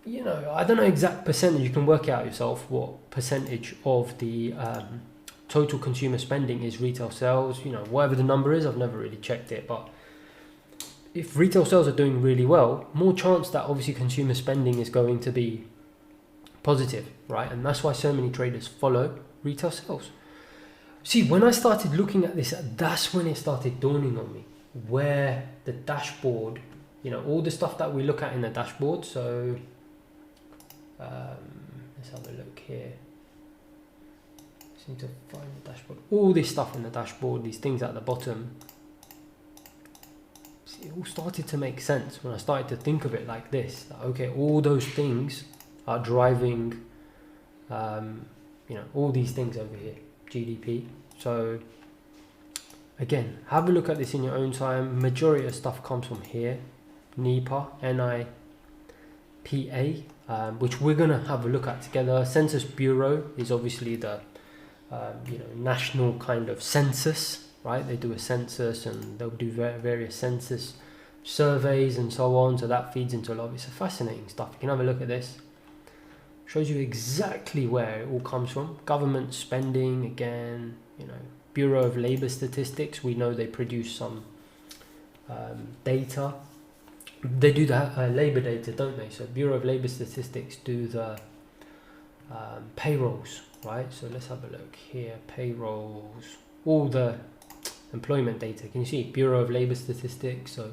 A: I don't know exact percentage. You can work out yourself what percentage of the total consumer spending is retail sales. Whatever the number is, I've never really checked it, but if retail sales are doing really well, more chance that obviously consumer spending is going to be positive, right? And that's why so many traders follow retail sales. See, when I started looking at this, that's when it started dawning on me where the dashboard, you know, all the stuff that we look at in the dashboard. So let's have a look here. Just need to find the dashboard. All this stuff in the dashboard, these things at the bottom, see, it all started to make sense when I started to think of it like this. That, okay, all those things are driving, you know, all these things over here, GDP. So again, have a look at this in your own time. Majority of stuff comes from here, NIPA, NIPA, which we're gonna have a look at together. Census Bureau is obviously the you know, national kind of census, right? They do a census and they'll do various census surveys and so on. So that feeds into a lot of it's fascinating stuff. You can have a look at this. Shows you exactly where it all comes from. Government spending, again, you know, Bureau of Labor Statistics. We know they produce some data. They do that labor data, don't they? So Bureau of Labor Statistics do the payrolls, right? So let's have a look here. Payrolls, all the employment data. Can you see Bureau of Labor Statistics? So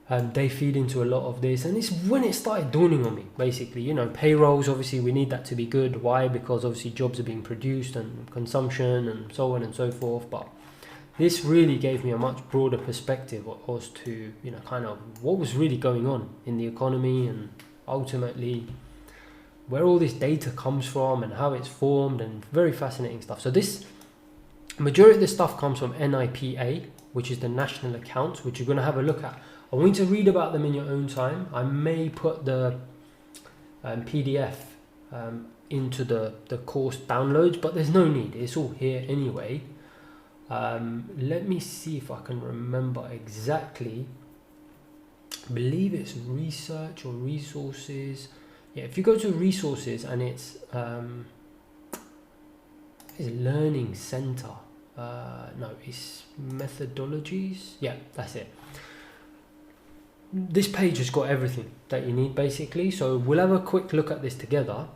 A: they feed into a lot of this, and it's when it started dawning on me, basically, you know, payrolls, obviously we need that to be good. Why? Because obviously jobs are being produced and consumption and so on and so forth. But this really gave me a much broader perspective as to, you know, kind of what was really going on in the economy and ultimately where all this data comes from and how it's formed, and very fascinating stuff. So this majority of this stuff comes from NIPA, which is the national accounts, which you're going to have a look at. I want you to read about them in your own time. I may put the PDF into the course downloads, but there's no need. It's all here anyway. Let me see if I can remember exactly. I believe it's research or resources. Yeah, if you go to resources and it's learning center. No, it's methodologies. Yeah, that's it. This page has got everything that you need basically. So we'll have a quick look at this together.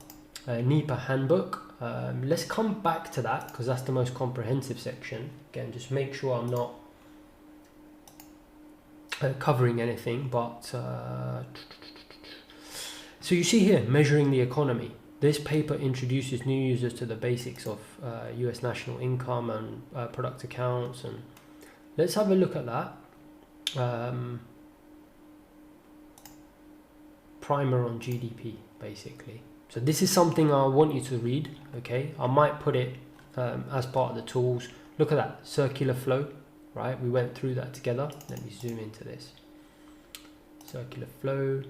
A: NIPA handbook. Let's come back to that because that's the most comprehensive section. Again, just make sure I'm not covering anything. But so you see here, measuring the economy. This paper introduces new users to the basics of US national income and product accounts. And let's have a look at that. Primer on GDP, basically. So this is something I want you to read, okay? I might put it as part of the tools. Look at that, circular flow, right? We went through that together. Let me zoom into this. Circular flow.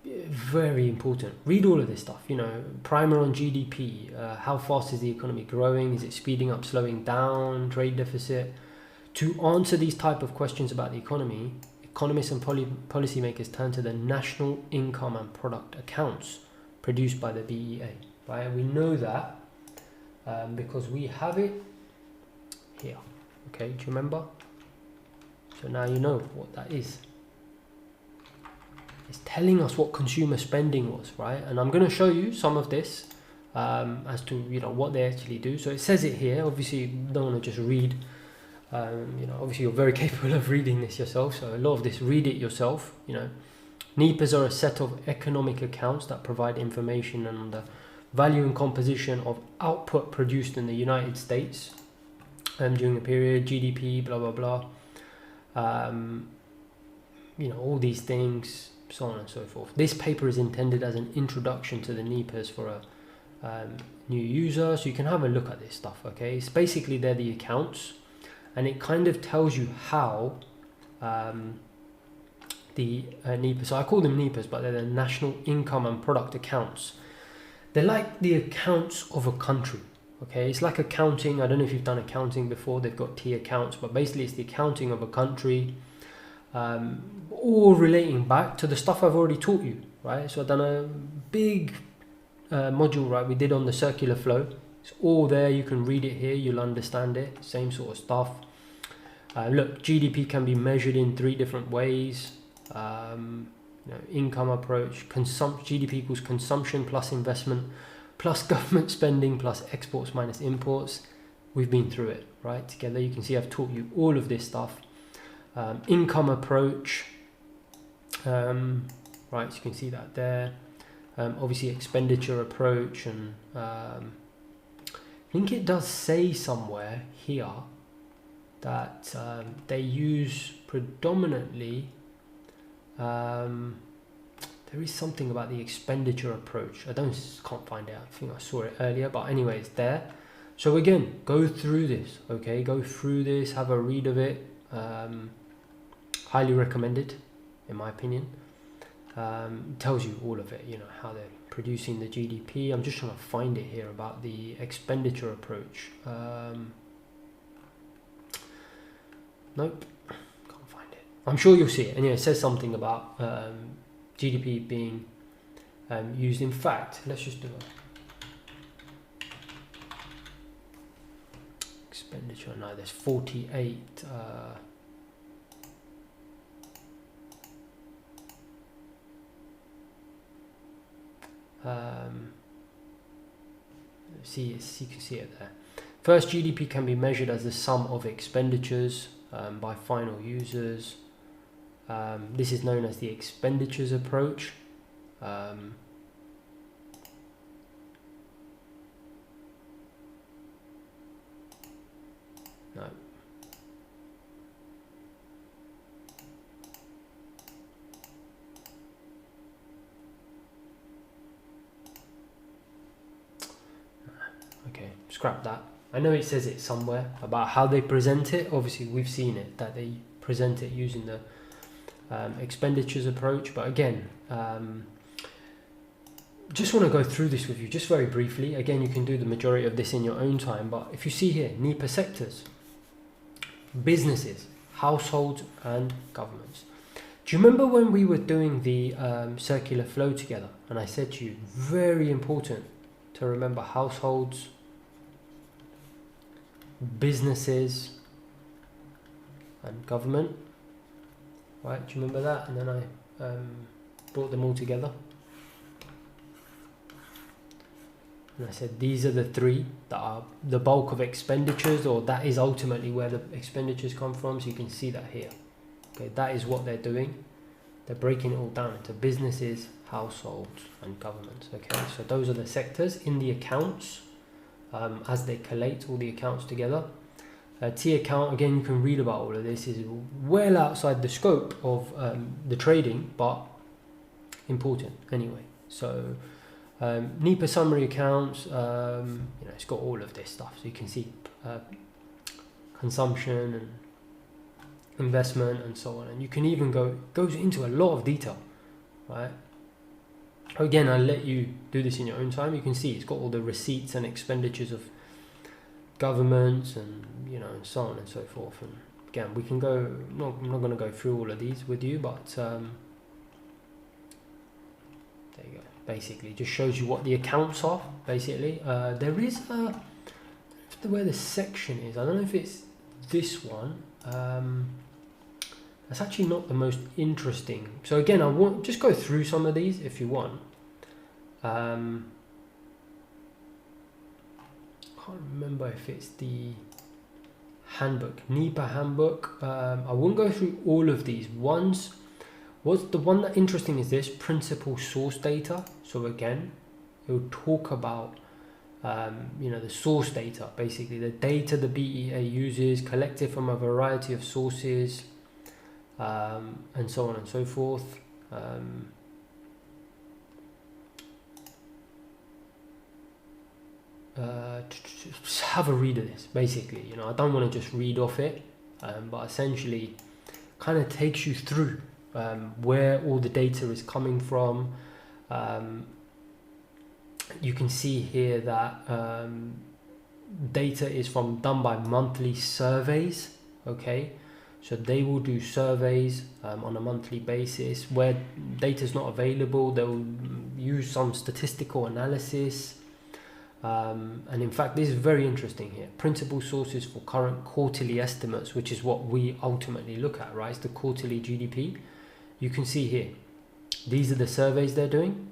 A: Very important. Read all of this stuff, you know, primer on GDP. How fast is the economy growing? Is it speeding up, slowing down? Trade deficit? To answer these type of questions about the economy, economists and policymakers turn to the national income and product accounts produced by the BEA, right? We know that because we have it here. Okay, do you remember? So now you know what that is. It's telling us what consumer spending was, right? And I'm going to show you some of this as to, you know, what they actually do. So it says it here. Obviously, you don't want to just read. You know, obviously you're very capable of reading this yourself, so a lot of this, read it yourself. You know, NIPAs are a set of economic accounts that provide information on the value and composition of output produced in the United States during a period, GDP, blah blah blah. You know, all these things, so on and so forth. This paper is intended as an introduction to the NIPAs for a new user, so you can have a look at this stuff. Okay, it's basically they're the accounts. And it kind of tells you how the NIPAs, so I call them NIPAs, but they're the National Income and Product Accounts. They're like the accounts of a country, okay? It's like accounting. I don't know if you've done accounting before. They've got T accounts, but basically it's the accounting of a country, all relating back to the stuff I've already taught you, right? So I've done a big module, right, we did on the circular flow. It's all there. You can read it here. You'll understand it. Same sort of stuff. Look, GDP can be measured in 3 different ways. You know, income approach, GDP equals consumption plus investment plus government spending, plus exports minus imports. We've been through it, right, together. You can see I've taught you all of this stuff. Income approach, right, so you can see that there. Obviously expenditure approach, and I think it does say somewhere here that they use predominantly, there is something about the expenditure approach. Can't find it. I think I saw it earlier, but anyway, it's there. So again, go through this, okay? Go through this, have a read of it. Highly recommended, in my opinion. It tells you all of it, you know, how they're producing the GDP. I'm just trying to find it here about the expenditure approach. Nope, can't find it. I'm sure you'll see it. And yeah, it says something about GDP being used. In fact, let's just do a expenditure. No, there's 48. You can see it there. First, GDP can be measured as the sum of expenditures by final users. This is known as the expenditures approach. No. Okay, scrap that. I know it says it somewhere about how they present it. Obviously, we've seen it, that they present it using the expenditures approach. But again, just want to go through this with you just very briefly. Again, you can do the majority of this in your own time. But if you see here, NEPA sectors, businesses, households and governments. Do you remember when we were doing the circular flow together? And I said to you, very important to remember households, businesses and government, right? Do you remember that? And then I brought them all together, and I said these are the three that are the bulk of expenditures, or that is ultimately where the expenditures come from. So you can see that here. Okay, that is what they're doing. They're breaking it all down into businesses, households and governments. Okay, so those are the sectors in the accounts. As they collate all the accounts together. T account, again, you can read about all of this. Is well outside the scope of the trading, but important anyway. So NEPA summary accounts, you know, it's got all of this stuff. So you can see consumption and investment and so on. And you can even goes into a lot of detail, right? Again, I'll let you do this in your own time. You can see it's got all the receipts and expenditures of governments, and you know, and so on and so forth. And again, we can go. I'm not going to go through all of these with you, but there you go. Basically, just shows you what the accounts are. Basically, there is where the section is. I don't know if it's this one. That's actually not the most interesting. So again, I want just go through some of these if you want. Can't remember if it's the handbook, NEPA handbook. I won't go through all of these ones. What's the one that interesting is this principal source data. So again, it will talk about you know, the source data, basically the data the BEA uses, collected from a variety of sources, and so on and so forth. Just have a read of this. Basically, you know, I don't want to just read off it, but essentially, kind of takes you through where all the data is coming from. You can see here that data is done by monthly surveys. Okay, so they will do surveys on a monthly basis. Where data is not available, they'll use some statistical analysis. And in fact, this is very interesting here. Principal sources for current quarterly estimates, which is what we ultimately look at, right? It's the quarterly GDP. You can see here, these are the surveys they're doing.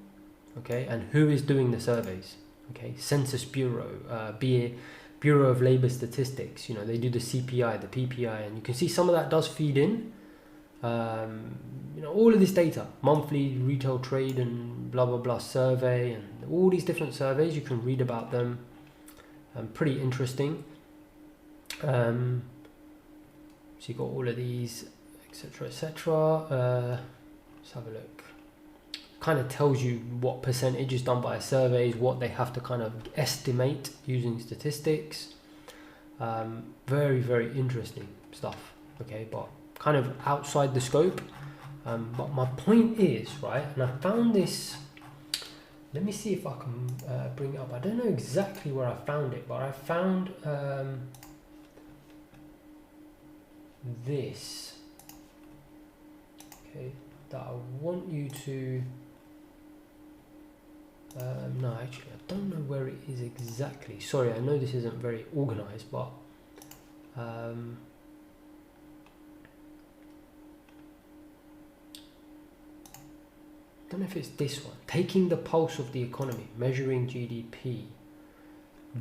A: Okay, and who is doing the surveys? Okay, Census Bureau, Bureau of Labor Statistics, you know, they do the CPI, the PPI, and you can see some of that does feed in. You know, all of this data, monthly retail trade and blah blah blah survey, and all these different surveys, you can read about them. Pretty interesting. So you got all of these, etc., etc. Let's have a look. Kind of tells you what percentage is done by surveys, what they have to kind of estimate using statistics. Very, very interesting stuff. Okay, but kind of outside the scope. But my point is, right, and I found this, let me see if I can bring it up. I don't know exactly where I found it, but I found this, okay, that I want you to, no, actually, I don't know where it is exactly. Sorry, I know this isn't very organized, but I don't know if it's this one. Taking the pulse of the economy, measuring GDP.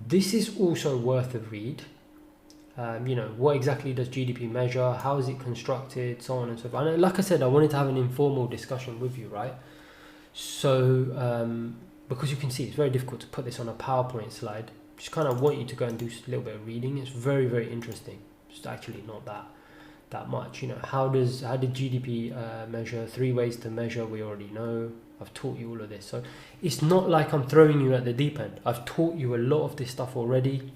A: This is also worth a read. You know, what exactly does GDP measure? How is it constructed? So on and so forth. And like I said, I wanted to have an informal discussion with you, right? So, because you can see it's very difficult to put this on a PowerPoint slide. Just kind of want you to go and do a little bit of reading. It's very, very interesting. It's actually not that much. You know, how did GDP measure? 3 ways to measure, we already know. I've taught you all of this, so it's not like I'm throwing you at the deep end. I've taught you a lot of this stuff already.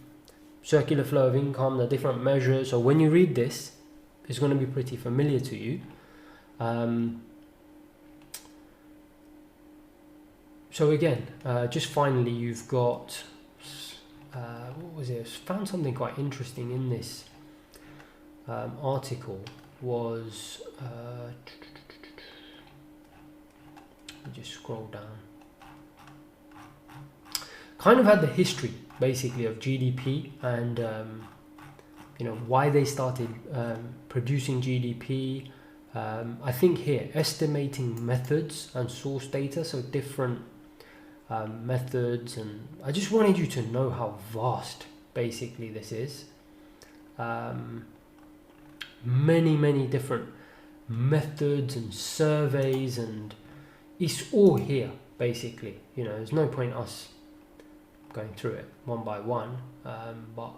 A: Circular flow of income, the different measures. So when you read this, it's going to be pretty familiar to you. So again, just finally, you've got what was it? I found something quite interesting in this article. Was let me just scroll down. Kind of had the history basically of GDP and you know, why they started producing GDP. I think here estimating methods and source data, so different methods, and I just wanted you to know how vast basically this is. Many different methods and surveys, and it's all here basically. You know, there's no point us going through it one by one, but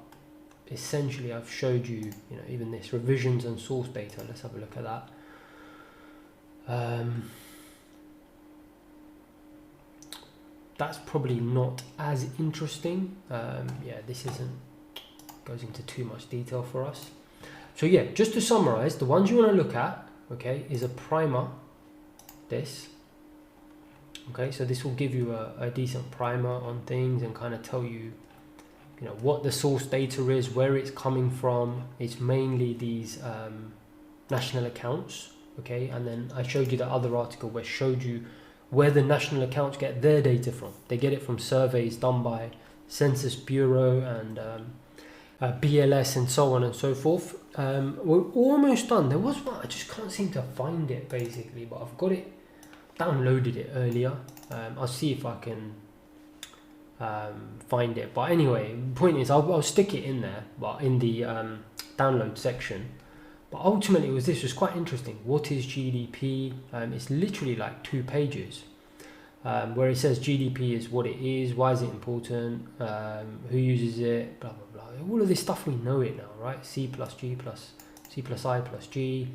A: essentially I've showed you, you know, even this revisions and source data. Let's have a look at that. That's probably not as interesting. Yeah, this goes into too much detail for us. So yeah, just to summarize, the ones you want to look at, okay, is a primer, this. Okay, so this will give you a decent primer on things and kind of tell you, you know, what the source data is, where it's coming from. It's mainly these national accounts, okay, and then I showed you the other article where showed you where the national accounts get their data from. They get it from surveys done by Census Bureau and BLS and so on and so forth. We're almost done. There was one, I just can't seem to find it basically, but I've got it, downloaded it earlier. I'll see if I can find it, but anyway, the point is I'll stick it in there, but in the download section. But ultimately it was quite interesting. What is GDP? It's literally like 2 pages where it says GDP is what it is, why is it important, who uses it, blah blah blah. All of this stuff, we know it now, right? C plus I plus G.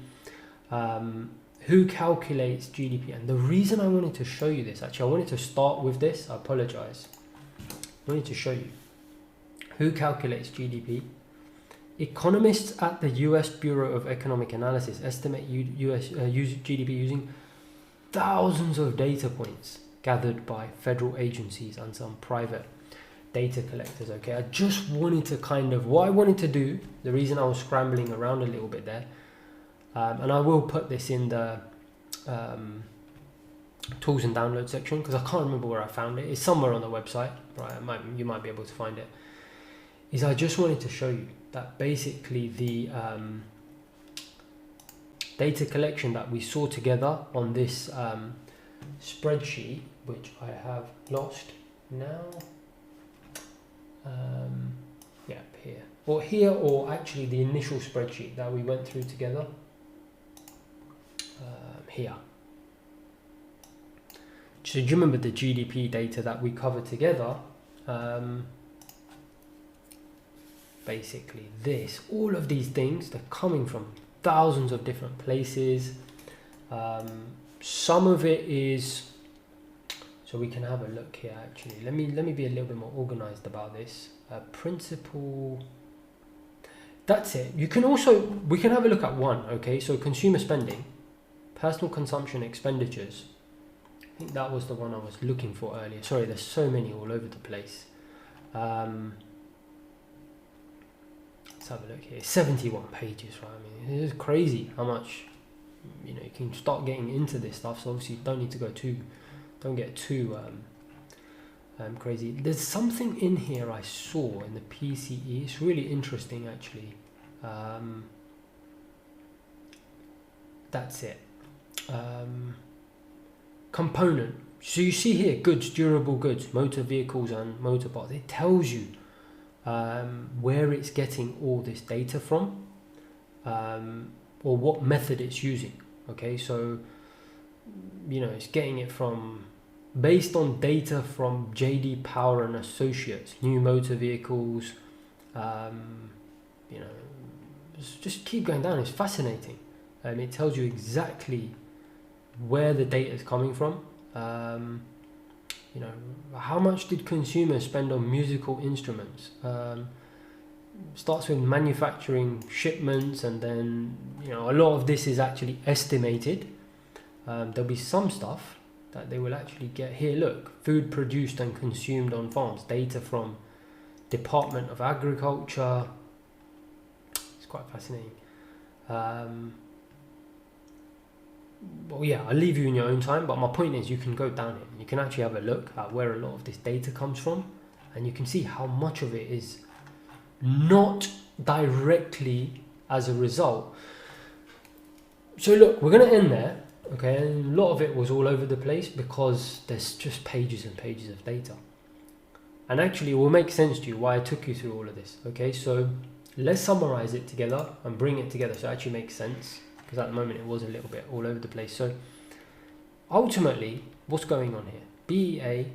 A: Who calculates GDP? And the reason I wanted to show you this, actually I wanted to start with this, I apologize. I wanted to show you who calculates GDP. Economists at the US Bureau of Economic Analysis estimate US GDP using thousands of data points gathered by federal agencies and some private data collectors. Okay, I just wanted to what I wanted to do, the reason I was scrambling around a little bit there, and I will put this in the tools and download section because I can't remember where I found it. It's somewhere on the website, right? You might be able to find it. Is I just wanted to show you that basically the data collection that we saw together on this spreadsheet, which I have lost now. Yeah, here, or actually the initial spreadsheet that we went through together. Here. So do you remember the GDP data that we covered together? Basically all of these things, they're coming from thousands of different places. Some of it is, so we can have a look here actually. Let me be a little bit more organized about this. Principal, that's it. We can have a look at one, okay? So consumer spending, personal consumption expenditures. I think that was the one I was looking for earlier. Sorry, there's so many all over the place. Let's have a look here. 71 pages, right? I mean, it's crazy how much, you can start getting into this stuff. So obviously, you don't need to go don't get too crazy. There's something in here I saw in the PCE. It's really interesting, actually. That's it. Component. So you see here, goods, durable goods, motor vehicles and motorboats. It tells you where it's getting all this data from, or what method it's using. Okay, so it's getting it from, based on data from JD Power and Associates, new motor vehicles. Just keep going down. It's fascinating. It tells you exactly where the data is coming from. How much did consumers spend on musical instruments? Starts with manufacturing, shipments, and then a lot of this is actually estimated. There'll be some stuff that they will actually get here. Look, food produced and consumed on farms, data from Department of Agriculture. It's quite fascinating. Well, yeah, I'll leave you in your own time, but my point is you can go down here and you can actually have a look at where a lot of this data comes from, and you can see how much of it is not directly as a result. So look, we're going to end there, okay? And a lot of it was all over the place because there's just pages and pages of data. And actually it will make sense to you why I took you through all of this, okay? So let's summarize it together and bring it together so it actually makes sense, because at the moment it was a little bit all over the place. So ultimately, what's going on here? BEA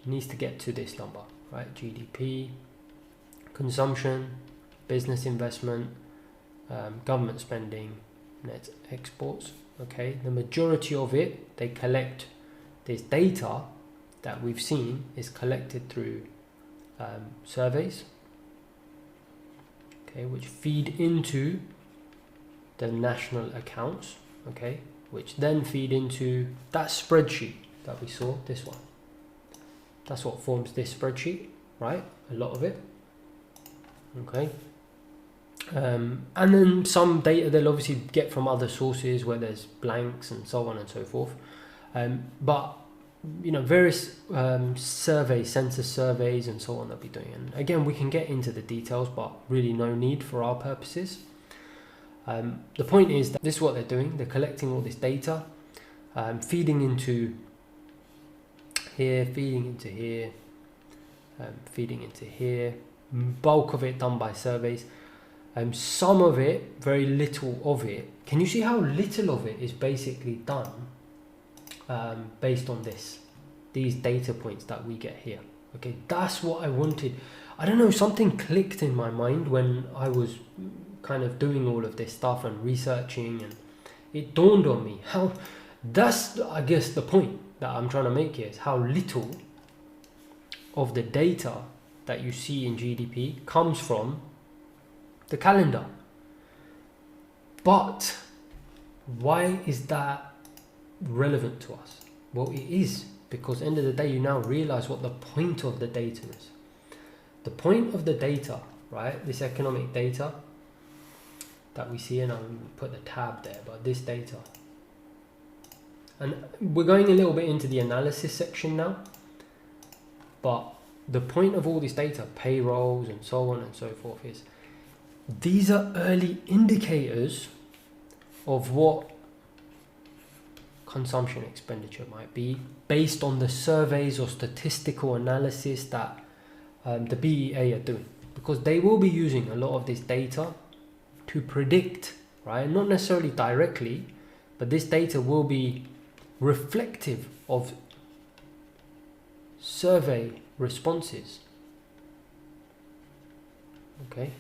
A: needs to get to this number, right? GDP, consumption, business investment, government spending, net exports, okay? The majority of it, they collect this data that we've seen is collected through surveys, okay, which feed into the national accounts, okay, which then feed into that spreadsheet that we saw, this one. That's what forms this spreadsheet, right? A lot of it, okay. And then some data they'll obviously get from other sources where there's blanks and so on and so forth. But various surveys, census surveys and so on they'll be doing. And again, we can get into the details, but really no need for our purposes. The point is that this is what they're doing. They're collecting all this data, feeding into here, feeding into here, feeding into here. Bulk of it done by surveys. Some of it, very little of it. Can you see how little of it is basically done based on these data points that we get here? Okay, that's what I wanted. I don't know, something clicked in my mind when I was kind of doing all of this stuff and researching, and it dawned on me how, that's I guess the point that I'm trying to make here, is how little of the data that you see in GDP comes from the calendar. But why is that relevant to us? Well, it is, because at the end of the day you now realize what the point of the data is. The point of the data, right, this economic data that we see, and I'll put the tab there, but this data, and we're going a little bit into the analysis section now, but the point of all this data, payrolls and so on and so forth, is these are early indicators of what consumption expenditure might be based on the surveys or statistical analysis that the BEA are doing, because they will be using a lot of this data to predict, right? Not necessarily directly, but this data will be reflective of survey responses, okay,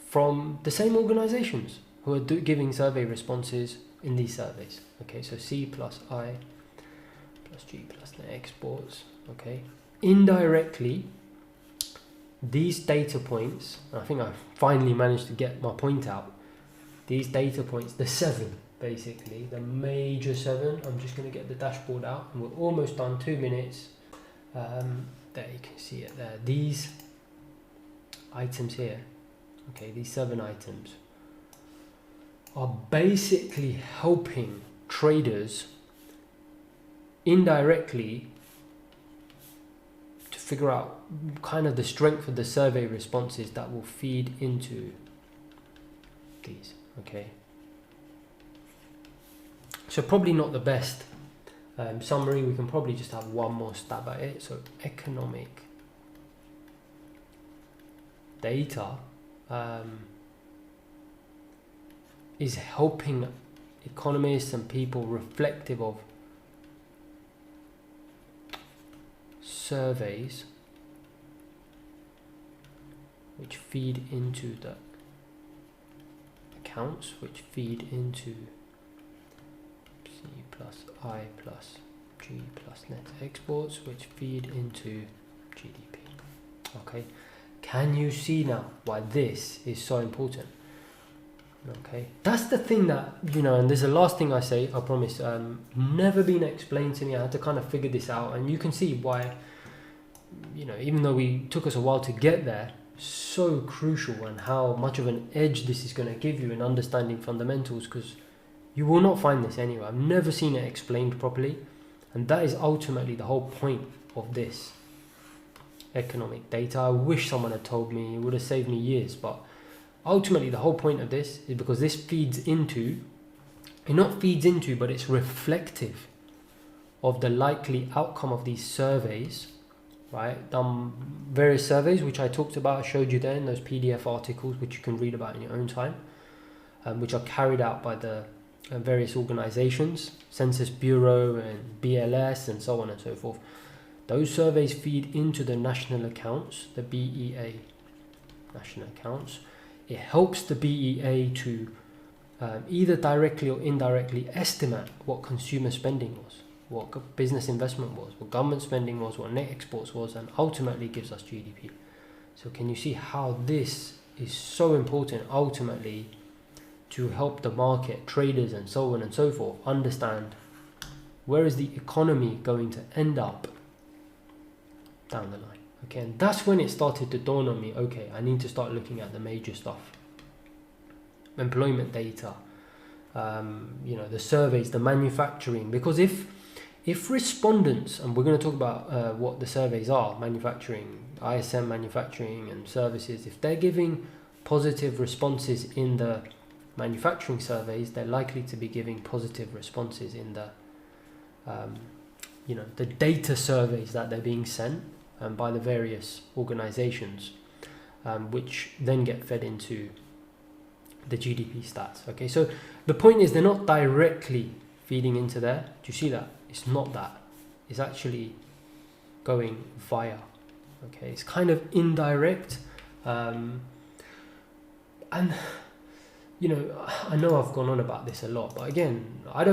A: from the same organizations who are giving survey responses in these surveys. Okay, so C plus I plus G plus net exports. Okay, indirectly, these data points, I think I finally managed to get my point out. These data points, the 7 basically, the major 7. I'm just going to get the dashboard out, and we're almost done. 2 minutes. There you can see it there. These items here, okay, these 7 items are basically helping traders indirectly to figure out kind of the strength of the survey responses that will feed into these. Okay, so probably not the best summary. We can probably just have one more stab at it. So economic data is helping economists and people reflective of surveys which feed into the accounts, which feed into C plus I plus G plus net exports, which feed into GDP. Okay, can you see now why this is so important? Okay, that's the thing that, you know, and there's the last thing I say, I promise, never been explained to me. I had to kind of figure this out, and you can see why, you know, even though we took us a while to get there, so crucial, and how much of an edge this is going to give you in understanding fundamentals, because you will not find this anywhere. I've never seen it explained properly, and that is ultimately the whole point of this economic data. I wish someone had told me, it would have saved me years, but ultimately the whole point of this is because this feeds into, it not feeds into, but it's reflective of the likely outcome of these surveys, right? Various surveys which I talked about, I showed you there in those PDF articles, which you can read about in your own time, which are carried out by the various organizations, Census Bureau and BLS and so on and so forth. Those surveys feed into the national accounts, the BEA national accounts. It helps the BEA to either directly or indirectly estimate what consumer spending was, what business investment was, what government spending was, what net exports was, and ultimately gives us GDP. So can you see how this is so important ultimately to help the market, traders and so on and so forth understand where is the economy going to end up down the line. Okay, and that's when it started to dawn on me, okay, I need to start looking at the major stuff. Employment data, you know, the surveys, the manufacturing, because if respondents, and we're going to talk about what the surveys are, manufacturing, ISM manufacturing and services, if they're giving positive responses in the manufacturing surveys, they're likely to be giving positive responses in the, you know, the data surveys that they're being sent by the various organizations, which then get fed into the GDP stats. Okay, so the point is they're not directly feeding into there. Do you see that? It's not that. It's actually going via. Okay, it's kind of indirect, and you know, I know I've gone on about this a lot, but again, I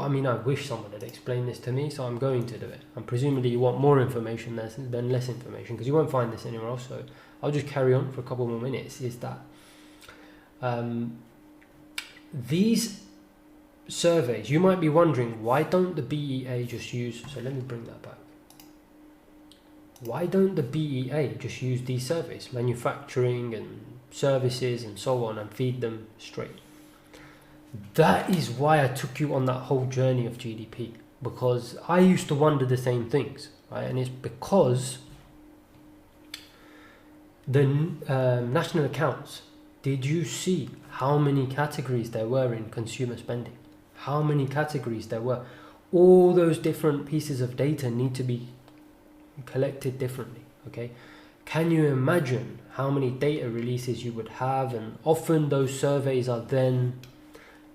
A: mean, I wish someone had explained this to me, so I'm going to do it. And presumably you want more information than less information, because you won't find this anywhere else, so I'll just carry on for a couple more minutes, is that these surveys, you might be wondering, why don't the BEA just use, so let me bring that back. Why don't the BEA just use these surveys, manufacturing and services and so on, and feed them straight? That is why I took you on that whole journey of GDP, because I used to wonder the same things, right? And it's because the national accounts, did you see how many categories there were in consumer spending? How many categories there were? All those different pieces of data need to be collected differently. Okay, can you imagine how many data releases you would have? And often those surveys are then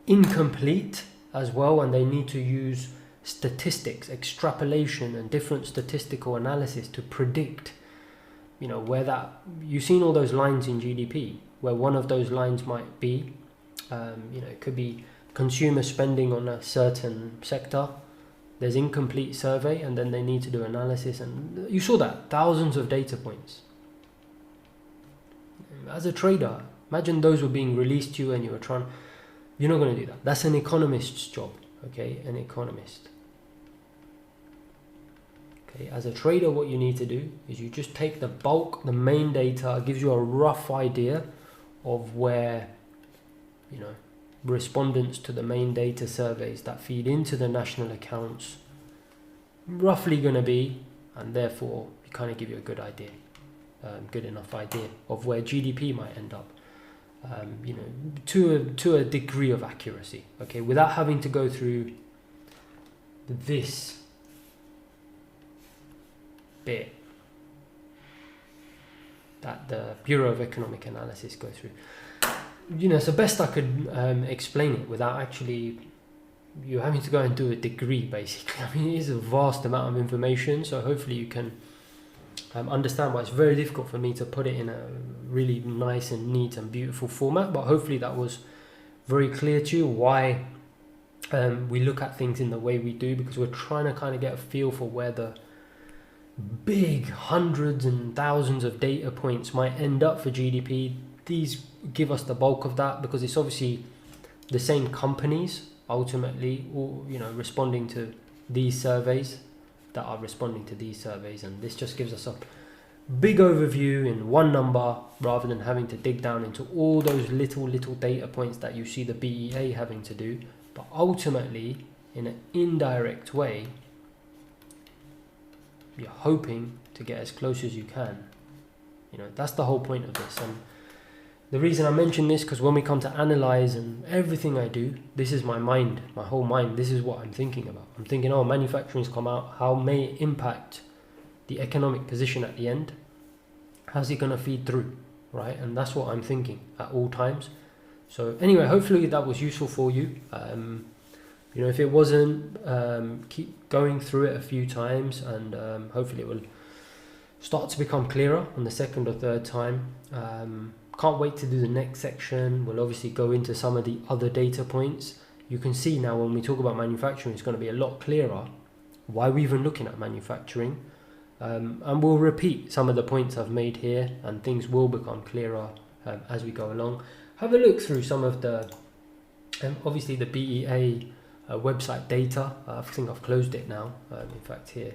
A: incomplete as well, and they need to use statistics, extrapolation, and different statistical analysis to predict, you know, where that, you've seen all those lines in GDP, where one of those lines might be, you know, it could be consumer spending on a certain sector. There's incomplete survey, and then they need to do analysis, and you saw that, thousands of data points. As a trader, imagine those were being released to you and you were trying, you're not going to do that. That's an economist's job, okay, an economist. Okay, as a trader, what you need to do is you just take the bulk, the main data, gives you a rough idea of where, you know, respondents to the main data surveys that feed into the national accounts roughly going to be, and therefore you kind of give you a good idea, good enough idea of where GDP might end up, you know, to a degree of accuracy, okay, without having to go through this bit that the Bureau of Economic Analysis go through. You know, it's the best I could explain it without actually you having to go and do a degree, basically. I mean, it is a vast amount of information, so hopefully you can understand why it's very difficult for me to put it in a really nice and neat and beautiful format, but hopefully that was very clear to you why we look at things in the way we do, because we're trying to kind of get a feel for where the big hundreds and thousands of data points might end up for GDP. These give us the bulk of that, because it's obviously the same companies ultimately, or, you know, responding to these surveys that are responding to these surveys, and this just gives us a big overview in one number rather than having to dig down into all those little data points that you see the BEA having to do. But ultimately, in an indirect way, you're hoping to get as close as you can. You know, that's the whole point of this. And the reason I mention this, because when we come to analyze and everything I do, this is my mind, my whole mind. This is what I'm thinking about. I'm thinking, oh, manufacturing's come out. How may it impact the economic position at the end? How's it going to feed through, right? And that's what I'm thinking at all times. So anyway, hopefully that was useful for you. You know, if it wasn't, keep going through it a few times, and hopefully it will start to become clearer on the second or third time. Can't wait to do the next section. We'll obviously go into some of the other data points. You can see now when we talk about manufacturing, it's going to be a lot clearer why we're even looking at manufacturing. And we'll repeat some of the points I've made here, and things will become clearer as we go along. Have a look through some of the, obviously the BEA website data. I think I've closed it now, in fact here.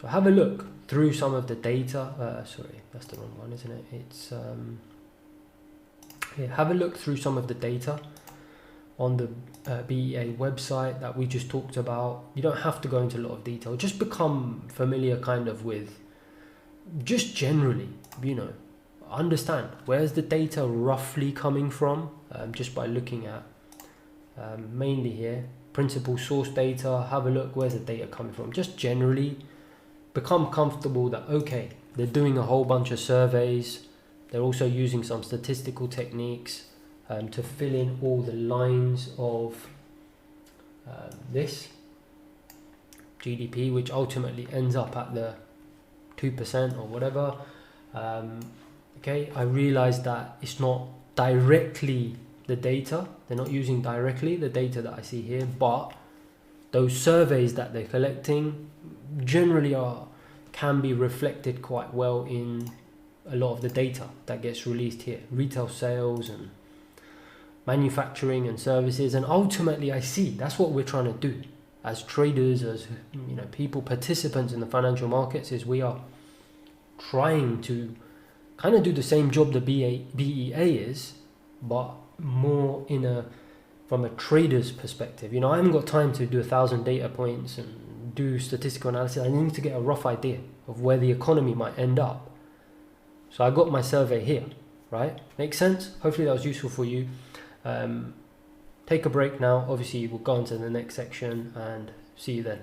A: So have a look through some of the data. Sorry, that's the wrong one, isn't it? It's here. Have a look through some of the data on the BEA website that we just talked about. You don't have to go into a lot of detail. Just become familiar kind of with, just generally, you know, understand where's the data roughly coming from, just by looking at mainly here, principal source data. Have a look, where's the data coming from? Just generally become comfortable that, okay, they're doing a whole bunch of surveys. They're also using some statistical techniques to fill in all the lines of this GDP, which ultimately ends up at the 2% or whatever. Okay, I realize that it's not directly the data. They're not using directly the data that I see here, but those surveys that they're collecting generally can be reflected quite well in a lot of the data that gets released here. Retail sales and manufacturing and services, and ultimately I see that's what we're trying to do as traders, as, you know, people, participants in the financial markets, is we are trying to kind of do the same job the BEA is, but more from a trader's perspective. You know, I haven't got time to do 1,000 data points and do statistical analysis. I need to get a rough idea of where the economy might end up. So I got my survey here, right? Makes sense? Hopefully that was useful for you. Take a break now. Obviously we'll go on to the next section, and see you then.